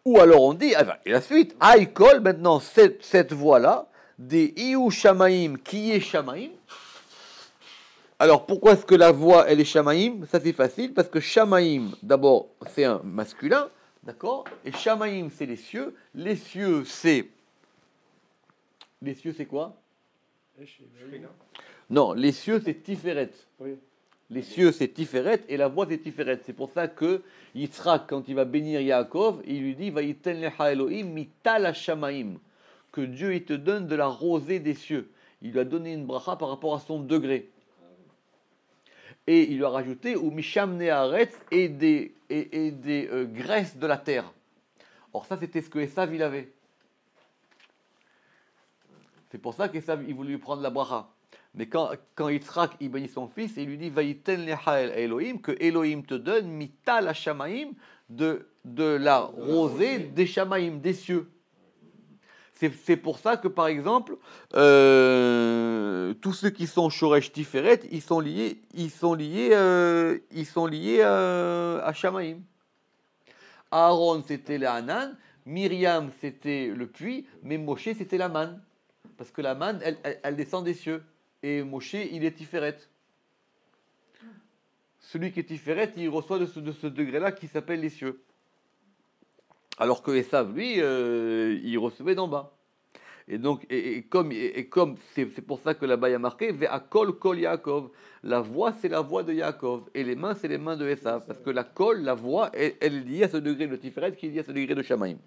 Ou alors on dit, et la suite, Aïkol, maintenant, cette voix-là, des Iou Shamaim, qui est Shamaim. Alors pourquoi est-ce que la voix, elle est Shamaim? Ça c'est facile, parce que Shamaim, d'abord, c'est un masculin, d'accord? Et Shamaim, c'est les cieux. Les cieux, c'est quoi? Non, les cieux, c'est Tiferet. Oui. Les cieux, c'est Tiferet, et la voix, c'est Tiferet. C'est pour ça que Yitzhak, quand il va bénir Yaakov, il lui dit, Vayiten lecha Elohim mital hashamaim, que Dieu, il te donne de la rosée des cieux. Il lui a donné une bracha par rapport à son degré. Et il lui a rajouté, ou misham neharetz, et des graisses de la terre. Or ça, c'était ce que Esav, il avait. C'est pour ça qu'Esav, il voulait lui prendre la bracha. Mais quand Yitzhak, il bénit son fils, il lui dit, Vayiten lecha Elohim, que Elohim te donne, mital hashamaim, de la rosée des shamaim, des cieux. C'est pour ça que, par exemple, tous ceux qui sont Shoresh Tiferet, ils sont liés à Shamaim. Aaron, c'était le Hanan, Myriam, c'était le puits, mais Moshe, c'était la manne. Parce que la manne, elle descend des cieux. Et Moshe, il est Tiferet. Celui qui est Tiferet, il reçoit de ce degré-là qui s'appelle les cieux. Alors que Esav, lui, il recevait d'en bas. Et donc, comme c'est pour ça que là-bas il y a marqué Ve'akol kol Yaakov. La voix, c'est la voix de Yaakov. Et les mains, c'est les mains de Esav. Parce que la kol, la voix, elle est liée à ce degré de Tiferet qui est lié à ce degré de Shamaim.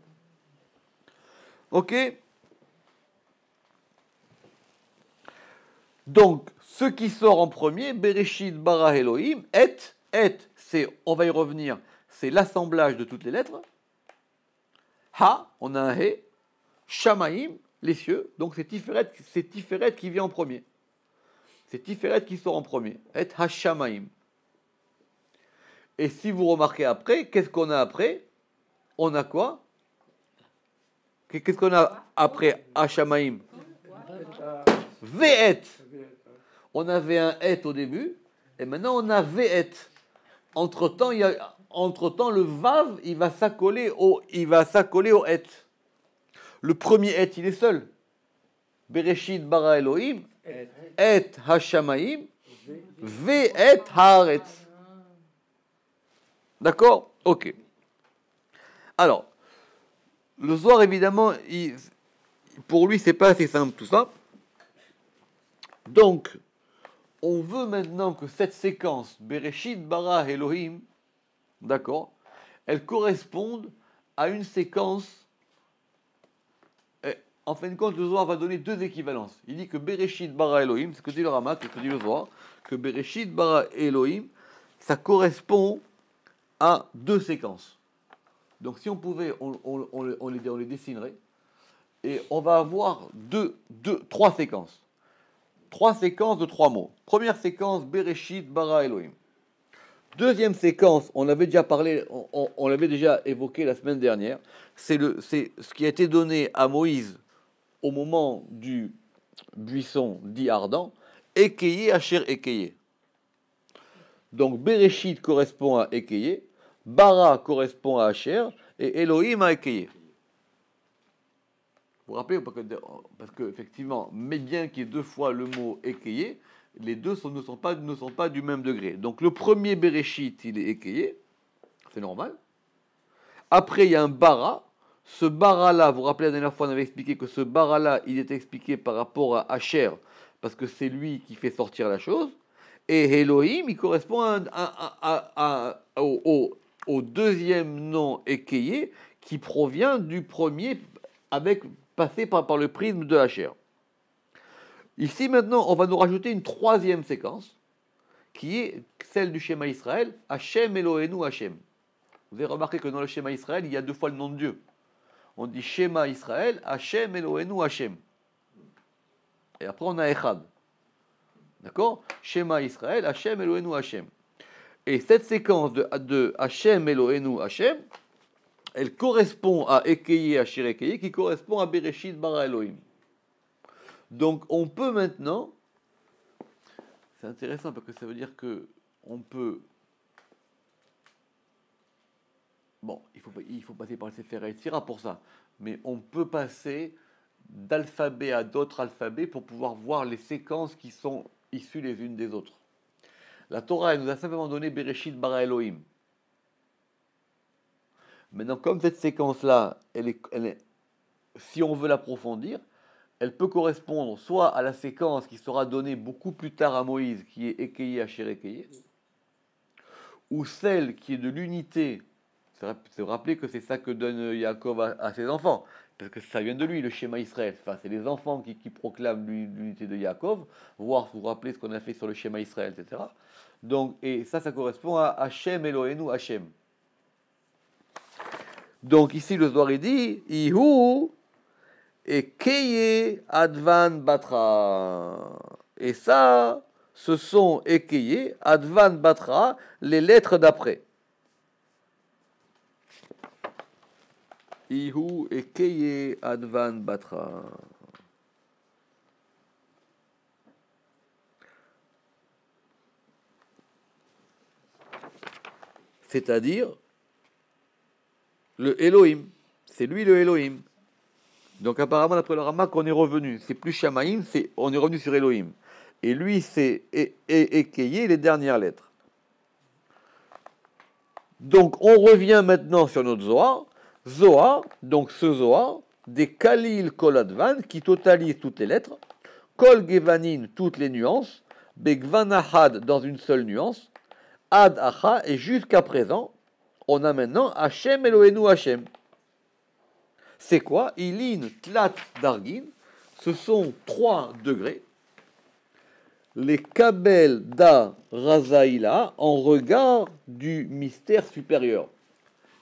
Ok? Donc, ce qui sort en premier, Bereshit bara Elohim, c'est, on va y revenir, c'est l'assemblage de toutes les lettres. Ha, on a un He. Shamaim, les cieux. Donc c'est Tiferet qui vient en premier. C'est Tiferet qui sort en premier. Et Hashamaim. Et si vous remarquez après, qu'est-ce qu'on a après? On a quoi? Qu'est-ce qu'on a après Hashamaim? Ve'et. On avait un et au début, et maintenant on a ve'et. Entre-temps, le vav, il va s'accoler au et. Le premier et, il est seul. Bereshit bara Elohim, et hashamaim, ve'et haaretz. D'accord? Ok. Alors, le Zohar, évidemment, pour lui, c'est pas assez simple tout ça. Donc, on veut maintenant que cette séquence, Bereshit bara Elohim, d'accord, elle corresponde à une séquence. En fin de compte, le Zohar va donner deux équivalences. Il dit que Bereshit bara Elohim, c'est ce que dit le Ramak, c'est ce que dit le Zohar, que Bereshit bara Elohim, ça correspond à deux séquences. Donc si on pouvait, on les dessinerait, et on va avoir trois séquences. Trois séquences de trois mots. Première séquence, Bereshit bara Elohim. Deuxième séquence, on avait déjà parlé, on l'avait déjà évoqué la semaine dernière, c'est ce qui a été donné à Moïse au moment du buisson dit ardent, Ekeye Asher Ekeye. Donc Bereshit correspond à Ekeye, Bara correspond à Asher, et Elohim à Ekeye. Vous vous rappelez, parce que effectivement, mais bien qu'il y ait deux fois le mot Ekeye, les deux ne sont pas du même degré. Donc le premier Bereshit, il est Ekeye, c'est normal. Après, il y a un Bara. Ce bara-là, vous vous rappelez la dernière fois, on avait expliqué que ce bara-là, il est expliqué par rapport à Asher, parce que c'est lui qui fait sortir la chose. Et Elohim, il correspond au deuxième nom Ekeye, qui provient du premier, passé par le prisme de Asher. Ici, maintenant, on va nous rajouter une troisième séquence, qui est celle du schéma Israël, Hashem Elohenu Hashem. Vous avez remarqué que dans le schéma Israël, il y a deux fois le nom de Dieu. on dit Shema Israël, Hashem Eloheinu Hashem. Et après on a Echad. D'accord? Shema Israël, Hashem Eloheinu Hashem. Et cette séquence de Hashem Eloheinu Hashem, elle correspond à Ekeye, Asher Ekeye, qui correspond à Bereshit Bara Elohim. Donc on peut maintenant, c'est intéressant parce que ça veut dire que on peut, bon, il faut passer par le Sefer Yetzira pour ça, mais on peut passer d'alphabet à d'autres alphabets pour pouvoir voir les séquences qui sont issues les unes des autres. La Torah, elle nous a simplement donné Bereshit Bara Elohim. Maintenant, comme cette séquence-là, elle est, si on veut l'approfondir, elle peut correspondre soit à la séquence qui sera donnée beaucoup plus tard à Moïse, qui est Ekeye, Asher Ekeye, ou celle qui est de l'unité. C'est rappeler que c'est ça que donne Yaakov à ses enfants, parce que ça vient de lui, le schéma Israël. Enfin, c'est les enfants qui proclament l'unité de Yaakov, voire vous rappelez ce qu'on a fait sur le schéma Israël, etc. Donc, et ça correspond à Hashem Eloheinu Hashem. Donc ici le Zohar dit Ihu Ekeye Advan Batra. Et ça, ce sont Ekeye Advan Batra, les lettres d'après. Ihu Ekeye Advan Batra. C'est-à-dire le Elohim, c'est lui le Elohim. Donc apparemment d'après le Ramak on est revenu, c'est plus Shamaïm, on est revenu sur Elohim. Et lui c'est Ekeye, les dernières lettres. Donc on revient maintenant sur notre Zohar. Zohar, donc ce Zohar, des Kalil Kol Advan qui totalise toutes les lettres, Kol Gevanin toutes les nuances, Begvan Ahad dans une seule nuance, Ad Acha et jusqu'à présent, on a maintenant Hashem Eloheinu Hashem. C'est quoi? Ilin Tlat Dargin, ce sont 3 degrés. Les Kabel Da Razaïla en regard du mystère supérieur.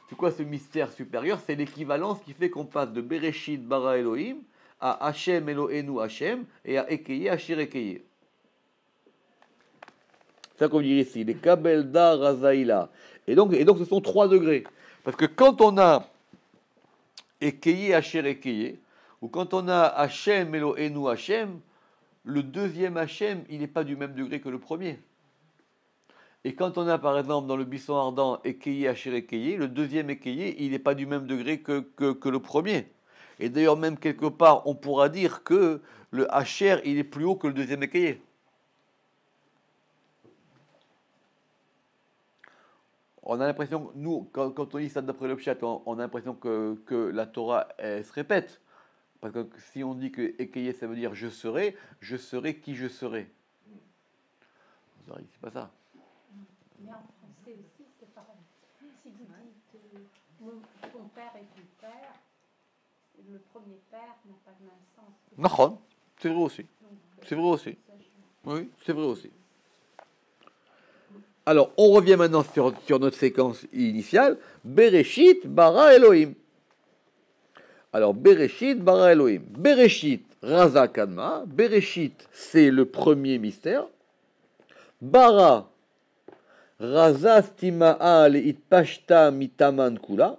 C'est quoi ce mystère supérieur? C'est l'équivalence qui fait qu'on passe de Bereshit Bara Elohim à Hashem Eloheinu Hashem et à Ekeye Asher Ekeye. C'est ça qu'on dit ici, les Kabel Da Razaïla. Et donc ce sont 3 degrés. Parce que quand on a Ekeye Asher Ekeye, ou quand on a Hashem Eloheinu Hashem, le deuxième Hashem, il n'est pas du même degré que le premier. Et quand on a par exemple dans le buisson ardent Ekeye Asher Ekeye, le deuxième Ekeye, il n'est pas du même degré que le premier. Et d'ailleurs même quelque part, on pourra dire que le Asher, il est plus haut que le deuxième Ekeye. On a l'impression, nous, quand on lit ça d'après le Pshat, on a l'impression que la Torah elle, se répète. Parce que si on dit que Ekeye, ça veut dire je serai qui je serai. C'est pas ça. Mais en français aussi, c'est pareil. Si vous dites ton père est ton père, le premier père n'a pas le même sens. Nahon, c'est vrai aussi. C'est vrai aussi. Oui, c'est vrai aussi. Alors, on revient maintenant sur notre séquence initiale. Bereshit bara Elohim. Alors, Bereshit bara Elohim. Bereshit, Raza Kadma. Bereshit, c'est le premier mystère. Bara, Raza Stima'a le Itpashta Mitaman Kula.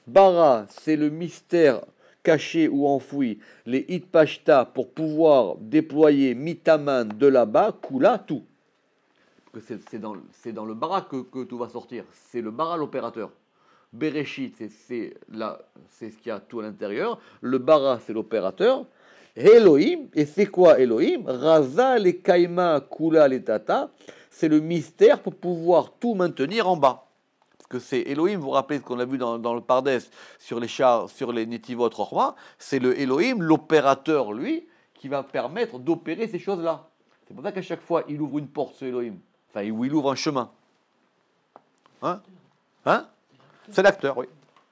Bara, c'est le mystère caché ou enfoui, les Itpashta, pour pouvoir déployer Mitaman de là-bas, Kula, tout. C'est dans le bara que tout va sortir. C'est le bara l'opérateur. Bereshit, c'est ce qu'il y a tout à l'intérieur. Le bara, c'est l'opérateur. Elohim, et c'est quoi Elohim? Raza le kaima kula le tata. C'est le mystère pour pouvoir tout maintenir en bas. Parce que c'est Elohim, vous vous rappelez ce qu'on a vu dans le Pardes sur les chars, sur les Netivot Rochma. C'est le Elohim, l'opérateur, lui, qui va permettre d'opérer ces choses-là. C'est pour ça qu'à chaque fois, il ouvre une porte, ce Elohim. Enfin, où il ouvre un chemin. Hein? C'est l'acteur, oui.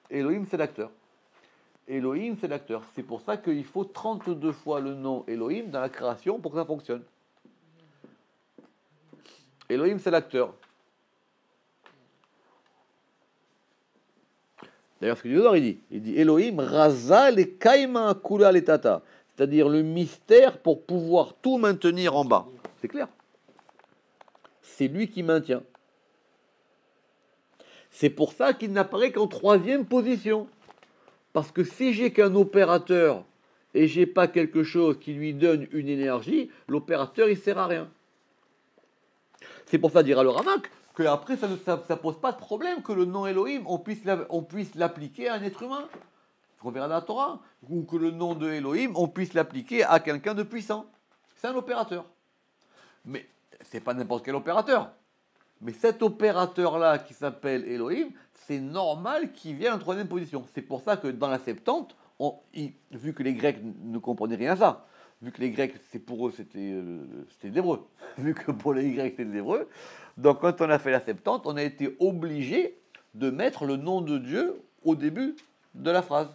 Elohim, c'est l'acteur. Elohim, c'est l'acteur. C'est pour ça qu'il faut 32 fois le nom Elohim dans la création pour que ça fonctionne. Elohim, c'est l'acteur. D'ailleurs, ce que Diodore il dit Elohim raza le kaima kula le tata, c'est-à-dire le mystère pour pouvoir tout maintenir en bas. C'est clair. C'est lui qui maintient. C'est pour ça qu'il n'apparaît qu'en troisième position. Parce que si j'ai qu'un opérateur et j'ai pas quelque chose qui lui donne une énergie, l'opérateur il sert à rien. C'est pour ça, dira le Ramak, que après ça pose pas de problème que le nom Elohim on puisse l'appliquer à un être humain. On verra dans la Torah, ou que le nom de Elohim on puisse l'appliquer à quelqu'un de puissant. C'est un opérateur. Mais c'est pas n'importe quel opérateur. Mais cet opérateur-là qui s'appelle Elohim, c'est normal qu'il vienne en troisième position. C'est pour ça que dans la Septante, vu que les Grecs ne comprenaient rien à ça, vu que les Grecs, pour eux, c'était de l'hébreu, vu que pour les Grecs, c'était de l'hébreu, donc quand on a fait la Septante, on a été obligé de mettre le nom de Dieu au début de la phrase.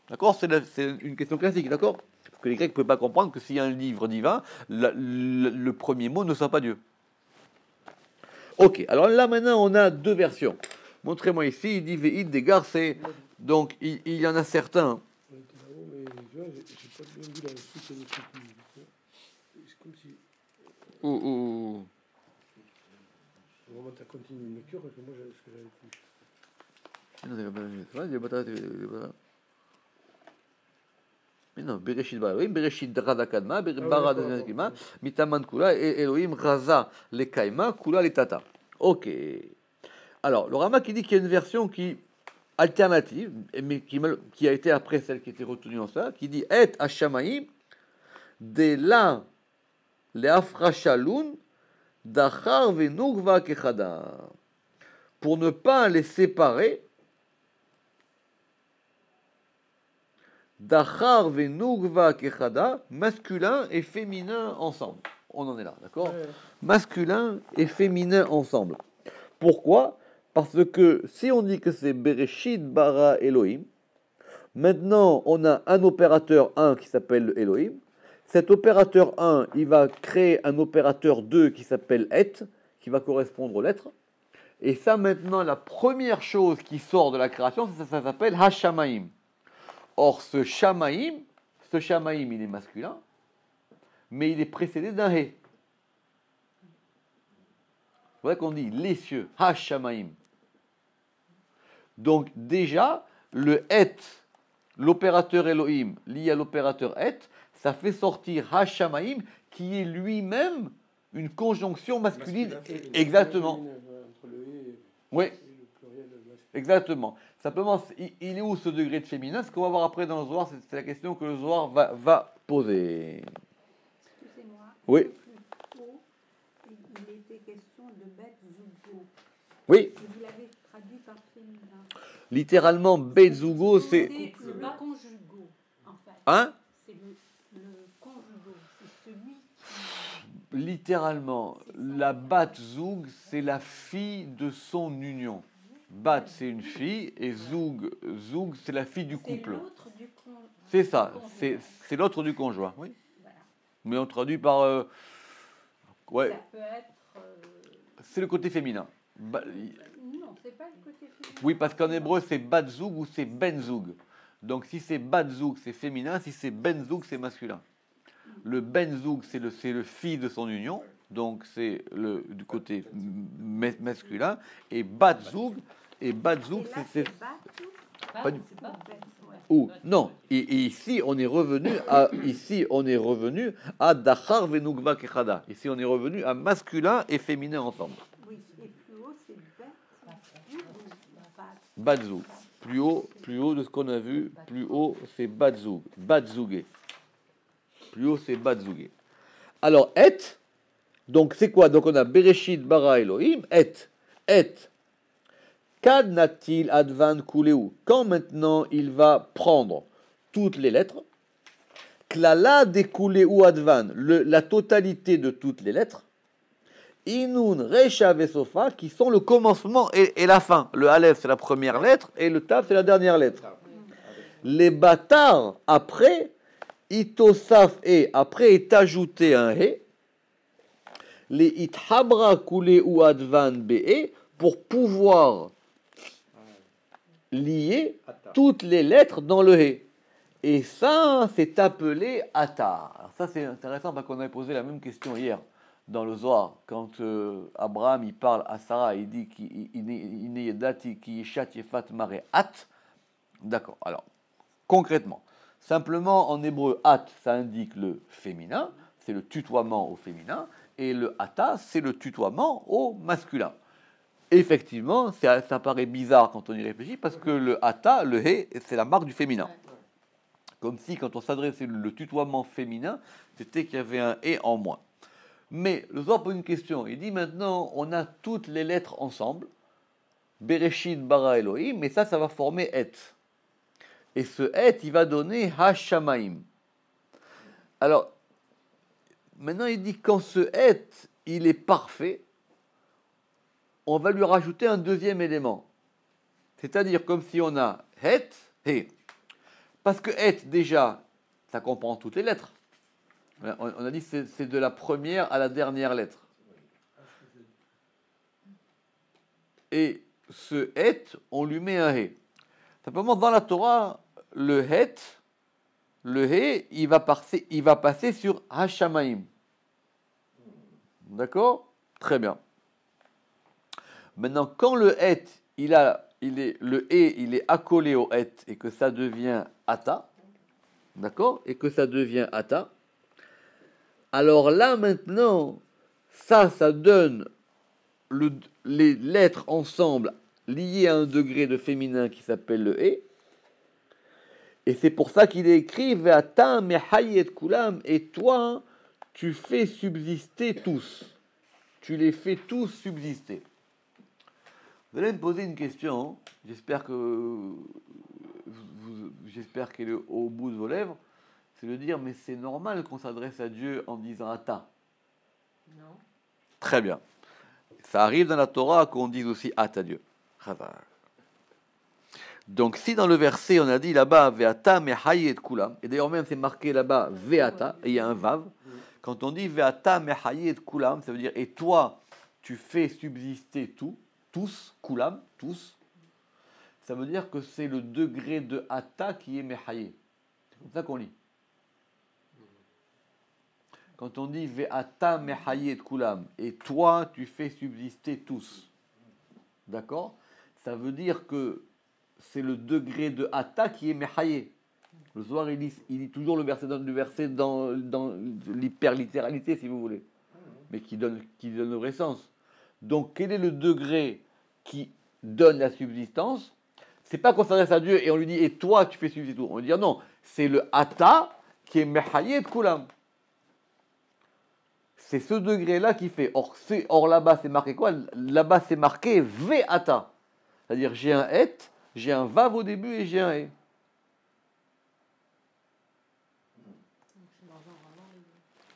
D'accord ? C'est une question classique, d'accord ? Parce que les Grecs ne pouvaient pas comprendre que s'il y a un livre divin, le premier mot ne soit pas Dieu. Ok, alors là maintenant on a deux versions. Montrez-moi ici, il dit Ve'id Degar, c'est. Donc il y en a certains. On était là-haut, mais tu vois, j'ai pas bien vu la suite de l'écriture. C'est comme si. Vraiment, tu as continué une lecture, parce que moi, ce que j'avais plus. Mais non, Bereshit bara Elohim, Bereshit Rada Kadma, bara Kadma, Mitaman Kula, et Elohim Raza le Kaima, Kula le Tata. Ok. Alors, le Rama qui dit qu'il y a une version alternative, mais qui a été après celle qui était retenue en ça, qui dit Et Hashamaim, de la le Afrashalun, Dachar Venugva Kechada. Pour ne pas les séparer, Dachar Venugva Kechada, masculin et féminin ensemble. On en est là, d'accord ? Ouais. Masculin et féminin ensemble. Pourquoi ? Parce que si on dit que c'est Bereshit bara Elohim, maintenant on a un opérateur 1 qui s'appelle Elohim. Cet opérateur 1, il va créer un opérateur 2 qui s'appelle Et, qui va correspondre aux lettres. Et ça maintenant, la première chose qui sort de la création, ça s'appelle Hashamaim. Or, ce Shamaim, il est masculin, mais il est précédé d'un He. C'est vrai qu'on dit les cieux, Hashamaim. Donc, déjà, le Et, l'opérateur Elohim lié à l'opérateur Et, ça fait sortir Hashamaim, qui est lui-même une conjonction masculine. Exactement. Oui. Exactement. Simplement, il est où ce degré de féminin ? Ce qu'on va voir après dans le Zohar, c'est la question que le Zohar va poser. Excusez-moi. Oui. Plus haut, il était question de Bet Zugo. Oui. Et vous l'avez traduit par féminin. Littéralement, Bet Zugo, c'est. C'est le conjugo, en fait. Hein ? C'est le conjugo. C'est celui qui. Littéralement, la Bat Zoug, c'est la fille de son union. Bat, c'est une fille, et Zoug, c'est la fille du couple. C'est l'autre du conjoint. C'est ça, c'est l'autre du conjoint, oui. Voilà. Mais on traduit par... ouais. Ça peut être... C'est le côté féminin. Non, c'est pas le côté féminin. Oui, parce qu'en hébreu, c'est Bat Zoug ou c'est Ben Zoug. Donc si c'est Bat Zoug, c'est féminin, si c'est Ben Zoug, c'est masculin. Le Ben Zoug, c'est le fils de son union, donc c'est du côté masculin, et Bat Zoug, c'est pas du ou non. Et ici on est revenu à Dachar Venugva Kechada. Ici on est revenu à masculin et féminin ensemble. Oui, et plus haut c'est Bat Zoug. Plus haut de ce qu'on a vu, plus haut c'est Bat Zoug, Bat Zougé. Plus haut c'est Bat Zougé. Alors Et, donc c'est quoi ? Donc on a Bereshit bara Elohim, Et. Kad natil advan kuleu. Quand maintenant il va prendre toutes les lettres, klala de kuleu advan, la totalité de toutes les lettres, inun, recha vesofa, qui sont le commencement et la fin. Le aleph c'est la première lettre et le tav c'est la dernière lettre. Les batar après, itosaf et après est ajouté un he. Les ithabra kuleu advan be, pour pouvoir lier Atta. toutes les lettres dans le He. Et ça, c'est appelé Atta. Alors ça, c'est intéressant parce qu'on avait posé la même question hier dans le Zohar. Quand Abraham, il parle à Sarah, il dit qu'il n'est dati qui chat yefat mare at. D'accord. Alors, concrètement, simplement en hébreu, at, ça indique le féminin, c'est le tutoiement au féminin, et le ata, c'est le tutoiement au masculin. Effectivement, ça paraît bizarre quand on y réfléchit, parce que le ata, le he, c'est la marque du féminin. Comme si, quand on s'adressait le tutoiement féminin, c'était qu'il y avait un et en moins. Mais le Zohar pose une question. Il dit maintenant, on a toutes les lettres ensemble, Bereshit bara Elohim, mais ça va former et. Et ce et, il va donner Hashamaim. Alors, maintenant, il dit quand ce et, il est parfait, on va lui rajouter un deuxième élément. C'est-à-dire comme si on a het, he. Parce que et, déjà, ça comprend toutes les lettres. On a dit que c'est de la première à la dernière lettre. Et ce et, on lui met un he. Simplement, dans la Torah, le het, le he, il va passer sur Hashamaim. D'accord? Très bien. Maintenant, quand le het, il est accolé au het et que ça devient ata, d'accord? Et que ça devient ata, alors là maintenant, ça donne les lettres ensemble liées à un degré de féminin qui s'appelle le he. Et c'est pour ça qu'il est écrit Ve'ata mehayet kulam, et toi, tu fais subsister tous. Tu les fais tous subsister. Vous allez me poser une question, j'espère qu'elle est au bout de vos lèvres, c'est de dire, mais c'est normal qu'on s'adresse à Dieu en disant Ata. Non. Très bien. Ça arrive dans la Torah qu'on dise aussi Ata Dieu. Donc si dans le verset on a dit là-bas Ve'ata mehayet kulam, et d'ailleurs même c'est marqué là-bas Ve'ata, et il y a un vav, quand on dit Ve'ata mehayet kulam, ça veut dire et toi tu fais subsister tous, kulam, tous, ça veut dire que c'est le degré de ata qui est mehayé. C'est comme ça qu'on lit. Quand on dit Ve'ata mehayet kulam, et toi tu fais subsister tous, d'accord? Ça veut dire que c'est le degré de ata qui est mehayé. Le soir, il lit toujours le verset dans l'hyperlittéralité, si vous voulez, mais qui donne le vrai sens. Donc, quel est le degré qui donne la subsistance? C'est pas qu'on s'adresse à Dieu et on lui dit, et toi, tu fais subsister tout. On va dire non, c'est le ata qui est mehayé de kulam. C'est ce degré-là qui fait. Or là-bas, c'est marqué quoi? Là-bas, c'est marqué ve'ata. C'est-à-dire, j'ai un et, j'ai un vav au début et j'ai un et.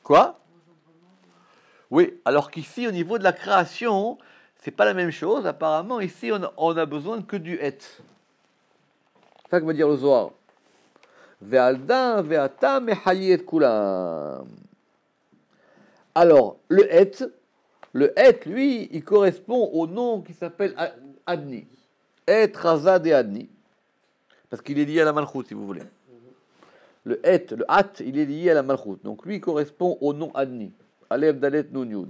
Quoi? Oui, alors qu'ici, au niveau de la création, c'est pas la même chose. Apparemment, ici, on a besoin que du et. C'est ça que veut dire le Zohar. Ve'alda ve'ata mehayet kulam. Alors, le et, lui, il correspond au nom qui s'appelle Adni. Et Razad et Adni. Parce qu'il est lié à la Malchut, si vous voulez. Le at, il est lié à la Malchut. Donc lui, il correspond au nom Adni. Alef, Dalet, Nun, Yud.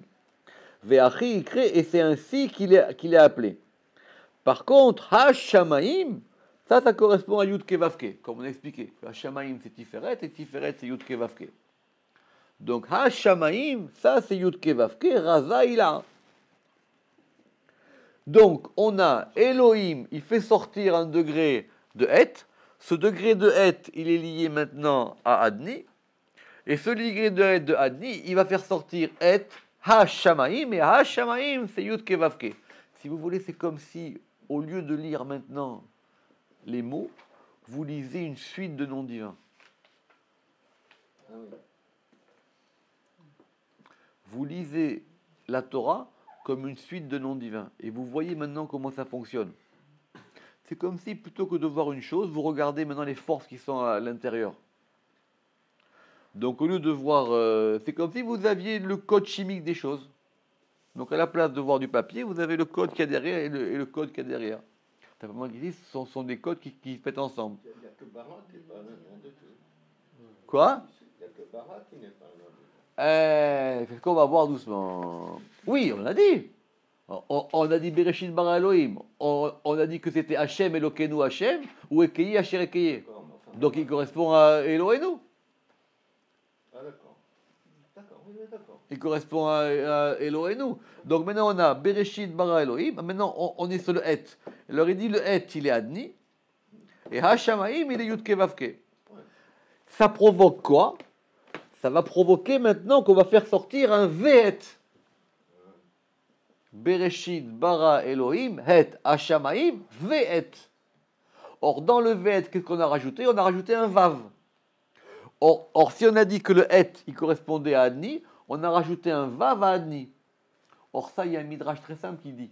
Ve'achi, il crée, et c'est ainsi qu'il est appelé. Par contre, Hashamaim, ça correspond à Yud Kevavke, comme on a expliqué. Hashamaim, c'est Tiferet, et Tiferet, c'est Yud Kevavke. Donc, Hashamaim, ça c'est Yud Kevavke, Raza Ila. Donc, on a Elohim, il fait sortir un degré de Et. Ce degré de Et, il est lié maintenant à Adni. Et ce degré de Et de Adni, il va faire sortir Et, Hashamaim, et Hashamaim, c'est Yud Kevavke. Si vous voulez, c'est comme si, au lieu de lire maintenant les mots, vous lisez une suite de noms divins. Ah oui. Vous lisez la Torah comme une suite de noms divins. Et vous voyez maintenant comment ça fonctionne. C'est comme si, plutôt que de voir une chose, vous regardez maintenant les forces qui sont à l'intérieur. Donc, au lieu de voir... c'est comme si vous aviez le code chimique des choses. Donc, à la place de voir du papier, vous avez le code qu'il y a derrière et le code qu'il y a derrière. Simplement qu'ici, ce sont des codes qui se mettent ensemble. Il n'y a que Bara qui n'est pas un indien de tout. Quoi? Il n'y a que Bara qui n'est pas un indien. C'est ce qu'on va voir doucement. Oui, on l'a dit. On a dit Bereshit bara Elohim. On a dit que c'était Hachem Elokeinu Hachem ou Ekei Asher Ekei. D'accord, mais enfin, Donc il correspond à Elohenu. Ah d'accord. D'accord, oui, mais d'accord. Il correspond à Elohenu. Donc maintenant on a Bereshit bara Elohim. Maintenant on est sur le Et. Alors il dit le Et il est Adni. Et Hashamaim il est Yudke Vavke. Ça provoque quoi? Ça va provoquer maintenant qu'on va faire sortir un Ve'et. Bereshit bara Elohim, het Hashamaim, Ve'et. Or, dans le Ve'et, qu'est-ce qu'on a rajouté? On a rajouté un Vav. Or, si on a dit que le Het, il correspondait à Adni, on a rajouté un Vav à Adni. Or, ça, il y a un midrash très simple qui dit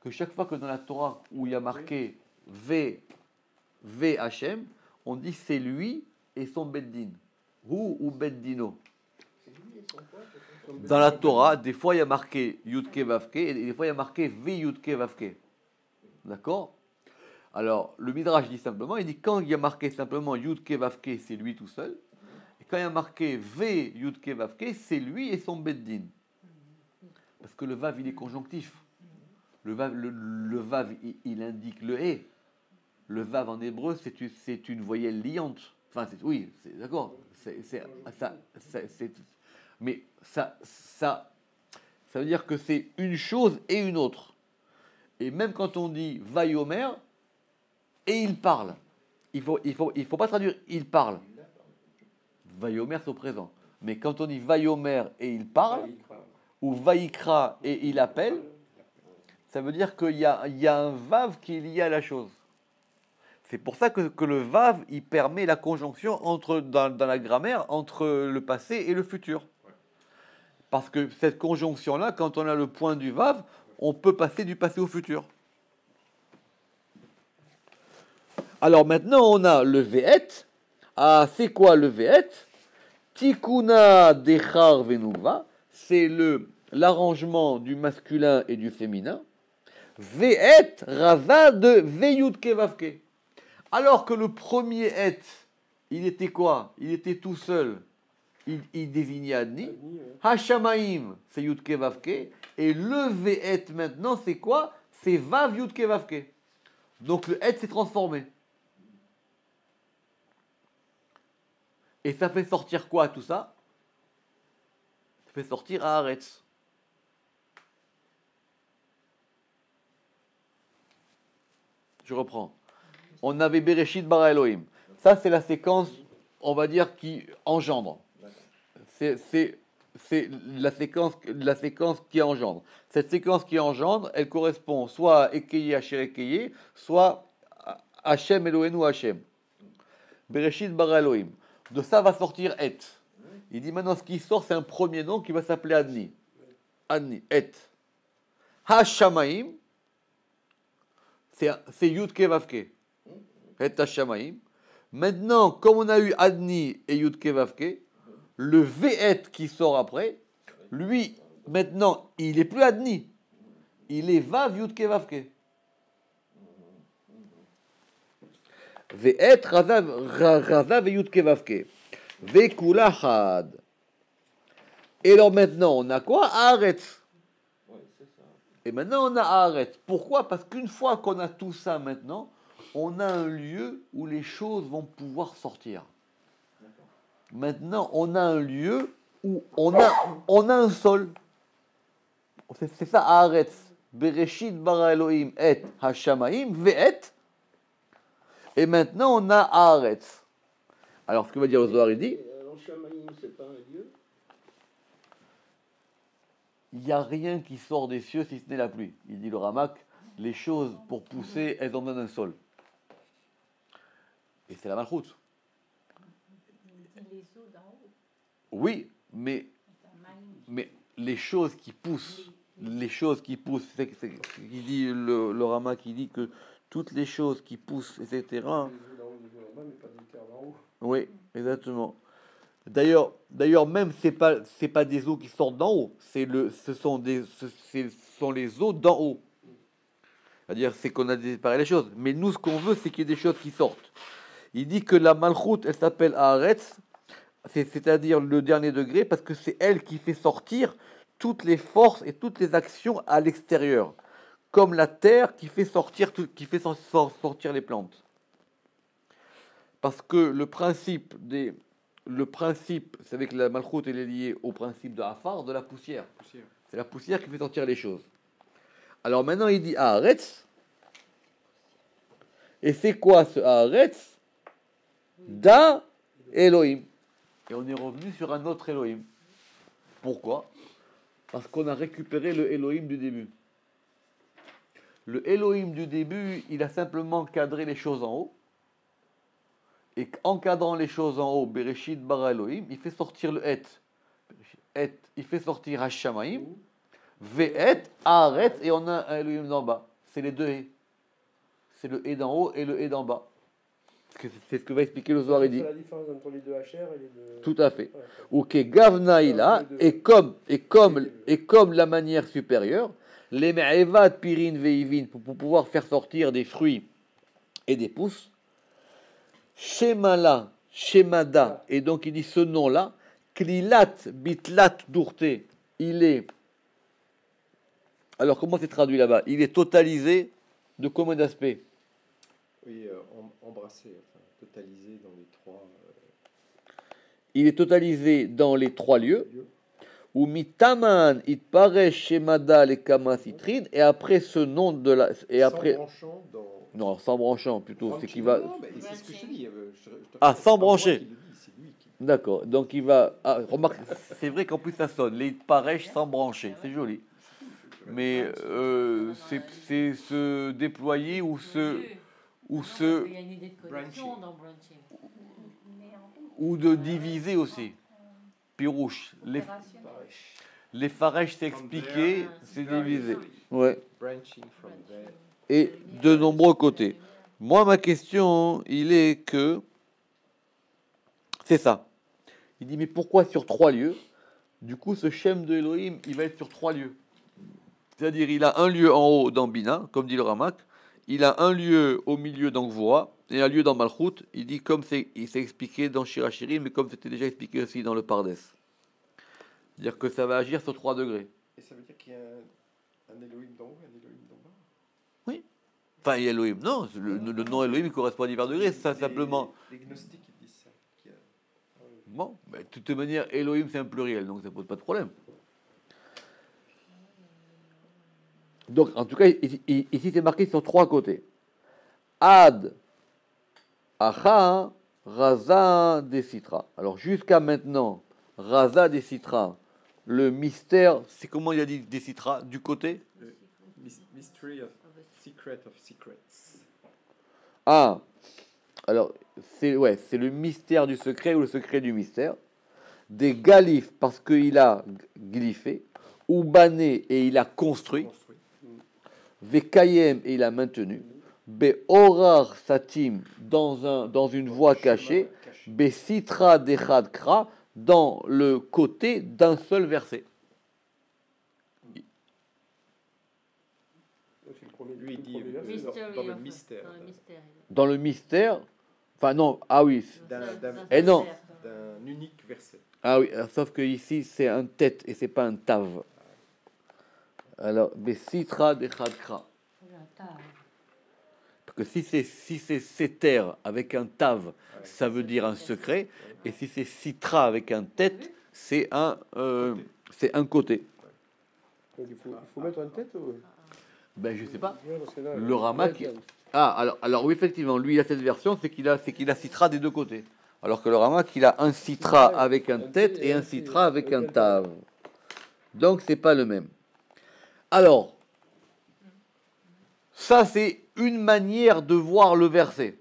que chaque fois que dans la Torah, où il y a marqué V Hashem, on dit c'est lui et son Beddin. Ou Beddino. C'est lui et son quoi, c'est son- Dans la Torah, des fois il y a marqué Yudke Vavke et des fois il y a marqué V Yudke Vavke. D'accord? Alors, le Midrash dit simplement, il dit quand il y a marqué simplement Yudke Vavke, c'est lui tout seul. Et quand il y a marqué V Yudke Vavke, c'est lui et son Beddin. Parce que le Vav, il est conjonctif. Le Vav, il indique le Et. Le Vav en hébreu, c'est une voyelle liante. Enfin, oui, c'est d'accord. Mais ça veut dire que c'est une chose et une autre. Et même quand on dit Vayomer, et il parle. Il faut pas traduire il parle. Vayomer, c'est au présent. Mais quand on dit Vayomer et il parle, ou Vaïkra et il appelle, ça veut dire qu'il y a un Vav qui est lié à la chose. C'est pour ça que le Vav, il permet la conjonction dans la grammaire entre le passé et le futur. Parce que cette conjonction-là, quand on a le point du Vav, on peut passer du passé au futur. Alors maintenant, on a le Ve'et. Ah, c'est quoi le Ve'et? Tikuna dechar venuva. C'est l'arrangement du masculin et du féminin. Ve'et raza de Veyutke Vavke. Alors que le premier Et, il était quoi? Il était tout seul. Il désignait Adni. Hashamaim, c'est Yudke Vavke. Et le Ve'et maintenant, c'est quoi? C'est Vav Yudke Vavke. Donc le Et s'est transformé. Et ça fait sortir quoi tout ça? Ça fait sortir Haaretz. Je reprends. On avait Bereshit bara Elohim. Ça, c'est la séquence, on va dire, qui engendre. C'est la séquence qui engendre. Cette séquence qui engendre, elle correspond soit à Ekeye Asher Ekeye, soit à Hashem Elohenu Hashem. Bereshit bara Elohim. De ça va sortir Et. Il dit maintenant, ce qui sort, c'est un premier nom qui va s'appeler Adni. Adni, Et. Hashamaim, c'est Yudke Vavke. Et Hashamaim. Maintenant, comme on a eu Adni et Yudke Vavke, le Ve'et qui sort après, lui, maintenant, il n'est plus Adni. Il est Vav Yudke Vavke. Ve'et Razav Yudke Vavke. Ve'kula Had. Et alors maintenant, on a quoi? Haaretz. Oui, c'est ça. Et maintenant, on a Haaretz. Pourquoi? Parce qu'une fois qu'on a tout ça maintenant, on a un lieu où les choses vont pouvoir sortir. Maintenant, on a un lieu où on a un sol. C'est ça, Haaretz. Bereshit bara Elohim et Hashamaim ve'et. Et maintenant, on a Haaretz. Alors, ce que veut dire le Zohar, il dit, Alors, Shamaïm, c'est pas un lieu? il n'y a rien qui sort des cieux si ce n'est la pluie. Il dit le Ramak, les choses pour pousser, elles ont besoin d'un sol. Et c'est la malchoute. Les eaux d'en haut. Oui, mais les choses qui poussent, c'est qui dit le Rama qui dit que toutes les choses qui poussent, etc. Oui, exactement. D'ailleurs, même c'est pas des eaux qui sortent d'en haut, ce sont les eaux d'en haut. C'est-à-dire, c'est qu'on a séparé les choses. Mais nous, ce qu'on veut, c'est qu'il y ait des choses qui sortent. Il dit que la malchoute, elle s'appelle Haaretz, c'est-à-dire le dernier degré, parce que c'est elle qui fait sortir toutes les forces et toutes les actions à l'extérieur. Comme la terre qui fait sortir, sortir les plantes. Parce que le principe, c'est avec la malchoute, elle est liée au principe de Afar, de la poussière. C'est la poussière qui fait sortir les choses. Alors maintenant, il dit Haaretz. Et c'est quoi ce Haaretz? Da Elohim. Et on est revenu sur un autre Elohim. Pourquoi? Parce qu'on a récupéré le Elohim du début. Le Elohim du début, il a simplement cadré les choses en haut. Et en cadrant les choses en haut, Bereshit bara Elohim, il fait sortir le Et. Il fait sortir Hashamaim. Ve'et, Haaretz, et on a un Elohim d'en bas. C'est les deux Et. C'est le Et d'en haut et le Et d'en bas. C'est ce que va expliquer le Zohar. C'est la différence entre les deux HR et les deux... Tout à fait. Ok, Gavnaïla, et comme la manière supérieure, les Me'evat, Pirin, Veivin, pour pouvoir faire sortir des fruits et des pousses, Shemala, Shemada, et donc il dit ce nom-là, Klilat, Bitlat, Dourte, il est. Alors comment c'est traduit là-bas? Il est totalisé de combien d'aspects? Oui, embrassé, enfin, totalisé dans les trois. Il est totalisé dans les trois lieux. Ou mitaman it paresh shemada le kamasitrid, et après ce nom de la et après S'embranchant dans... non, sans branchant plutôt, c'est qu'il va Non, mais c'est ce que je te dis. sans brancher. C'est lui qui... D'accord. Donc il va remarque, c'est vrai qu'en plus ça sonne les paresh sans brancher, c'est joli. Mais c'est se déployer ou se Il y a une idée de connexion dans branching. ou de diviser aussi. Pirouche, les faresh c'est expliqué, c'est divisé. Ouais. Branching from there. Et de nombreux côtés. Moi, ma question, il est que c'est ça. Il dit, mais pourquoi sur trois lieux? Du coup, ce Shem de Elohim, il va être sur trois lieux. C'est-à-dire, il a un lieu en haut dans Bina, comme dit le Ramak, il a un lieu au milieu dans Gvora, et un lieu dans Malchut. Il dit, comme il s'est expliqué dans Shirachirim, mais comme c'était déjà expliqué aussi dans le Pardes. C'est-à-dire que ça va agir sur 3 degrés. Et ça veut dire qu'il y a un Elohim d'en haut et un Elohim d'en bas? Oui. Enfin, il y a Elohim. Non, le nom Elohim il correspond à divers degrés. Ça, simplement. Les gnostiques, ils disent ça. Bon, mais de toute manière, Elohim, c'est un pluriel, donc ça ne pose pas de problème. Donc, en tout cas, ici, c'est marqué sur 3 côtés. Ad, Acha, Raza, Desitra. Alors, jusqu'à maintenant, Raza, Desitra, le mystère, c'est comment il a dit Desitra, du côté? Mystery of secret of secrets. Ah, alors, c'est le mystère du secret ou le secret du mystère. Des galifs, parce qu'il a glyphé. Ou bané, et il a construit. Vekayem, et il a maintenu. Be'orar satim, dans une voie cachée. Be'sitra dechad kra, dans le côté d'un seul verset. Lui, il dit dans le mystère. Dans le mystère, enfin non, ah oui. Et non. D'un unique verset. Ah oui, sauf que ici c'est un tête et c'est pas un tav. Alors, Besitra de Khadkra. Parce que si c'est Seter avec un tav, ça veut dire un secret, et si c'est Sitra avec un tête, c'est un côté. Donc il faut mettre une tête ou... Ben je sais pas. Là, le Ramak. Alors oui, effectivement, lui il a cette version, c'est qu'il a Sitra des deux côtés. Alors que le Ramak, il a un Sitra avec un tête et un Sitra avec un tav. Donc c'est pas le même. Alors, ça c'est une manière de voir le verset.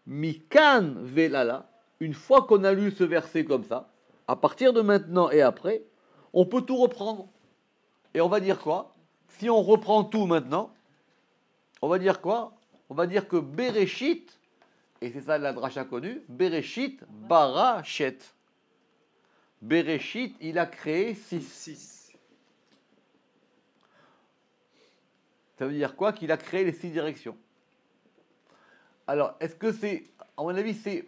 Mikan velala, une fois qu'on a lu ce verset comme ça, à partir de maintenant et après, on peut tout reprendre. Et on va dire quoi? Si on reprend tout maintenant, on va dire quoi? On va dire que Bereshit, et c'est ça la dracha connue, Bereshit bara shet. Bereshit, il a créé 6. Ça veut dire quoi? Qu'il a créé les 6 directions. Alors, est-ce que c'est, à mon avis, c'est,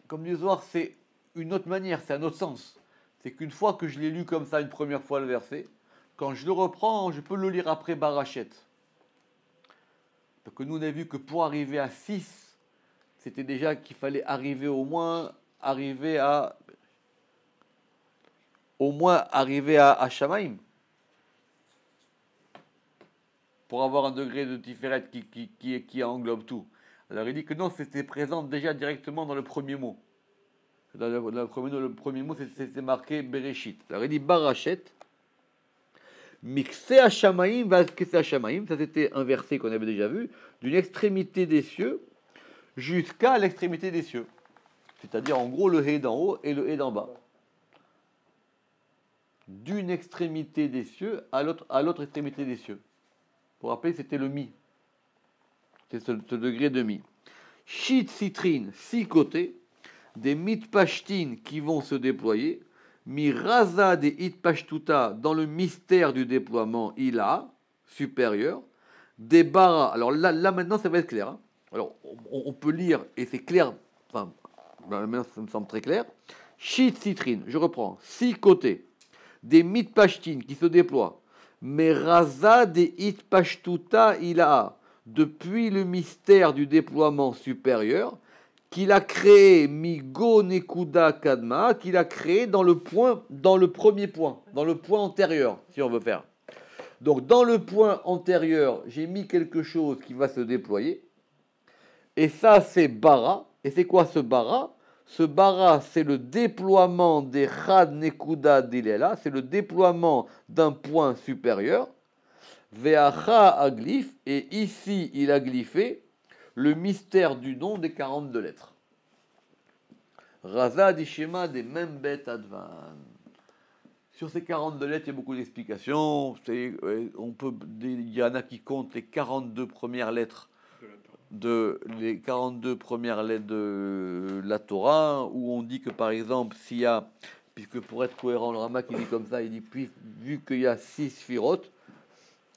comme dit Zohar, c'est une autre manière, c'est un autre sens. C'est qu'une fois que je l'ai lu comme ça une première fois le verset, quand je le reprends, je peux le lire après Barachet. Donc nous on a vu que pour arriver à 6, c'était déjà qu'il fallait arriver arriver à Shamaim. Pour avoir un degré de Tiferet qui englobe tout. Alors il dit que non, c'était présent déjà directement dans le premier mot. Dans le premier mot, c'était marqué Bereshit. Alors il dit Barachet, Mixé Hashamaim, Vazkese Hashamaim, ça c'était un verset qu'on avait déjà vu, d'une extrémité des cieux jusqu'à l'extrémité des cieux. C'est-à-dire en gros le Hé d'en haut et le Hé d'en bas. D'une extrémité des cieux à l'autre extrémité des cieux. Pour rappeler, c'était le mi. C'est ce degré de mi. Shit citrine, 6 côtés, des mitpashtines qui vont se déployer, mi raza des itpashtuta dans le mystère du déploiement ila, supérieur, des bara. Alors là maintenant ça va être clair. Hein. Alors on peut lire et c'est clair, enfin maintenant ça me semble très clair. Shit citrine, je reprends, 6 côtés, des mitpashtines qui se déploient. Mais raza des itpashtuta ila, depuis le mystère du déploiement supérieur, qu'il a créé migo nekuda kadma, qu'il a créé dans le premier point, dans le point antérieur, si on veut faire. Donc dans le point antérieur, j'ai mis quelque chose qui va se déployer, et ça c'est bara. Et c'est quoi ce bara? Ce bara, c'est le déploiement des Chad Nekuda Dilela, c'est le déploiement d'un point supérieur. Veacha aglyphe, et ici il a glyphé le mystère du nom des 42 lettres. Raza Dishema des Membet Advan. Sur ces 42 lettres, il y a beaucoup d'explications. Il y en a qui comptent les 42 premières lettres de la Torah, où on dit que par exemple, s'il y a, puisque pour être cohérent, le Ramak il dit comme ça, il dit vu qu'il y a 6 sphirotes,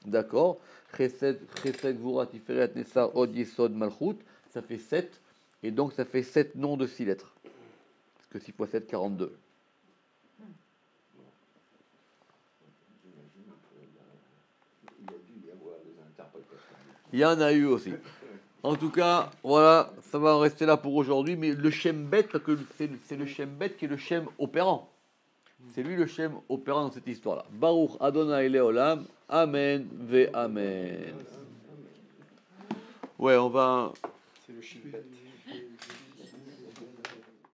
d'accord, Chesed, Gvura, Tiferet, Nessar, Od, Yesod, Malchut, ça fait 7, et donc ça fait 7 noms de 6 lettres. Parce que 6 fois 7, 42. Il y en a eu aussi. En tout cas, voilà, ça va rester là pour aujourd'hui. Mais le Shem Bet, parce que c'est le Shem Bet qui est le Shem opérant. C'est lui le Shem opérant dans cette histoire-là. Baruch Adonai Leolam. Amen ve Amen. Ouais, on va. C'est le Shem Bet.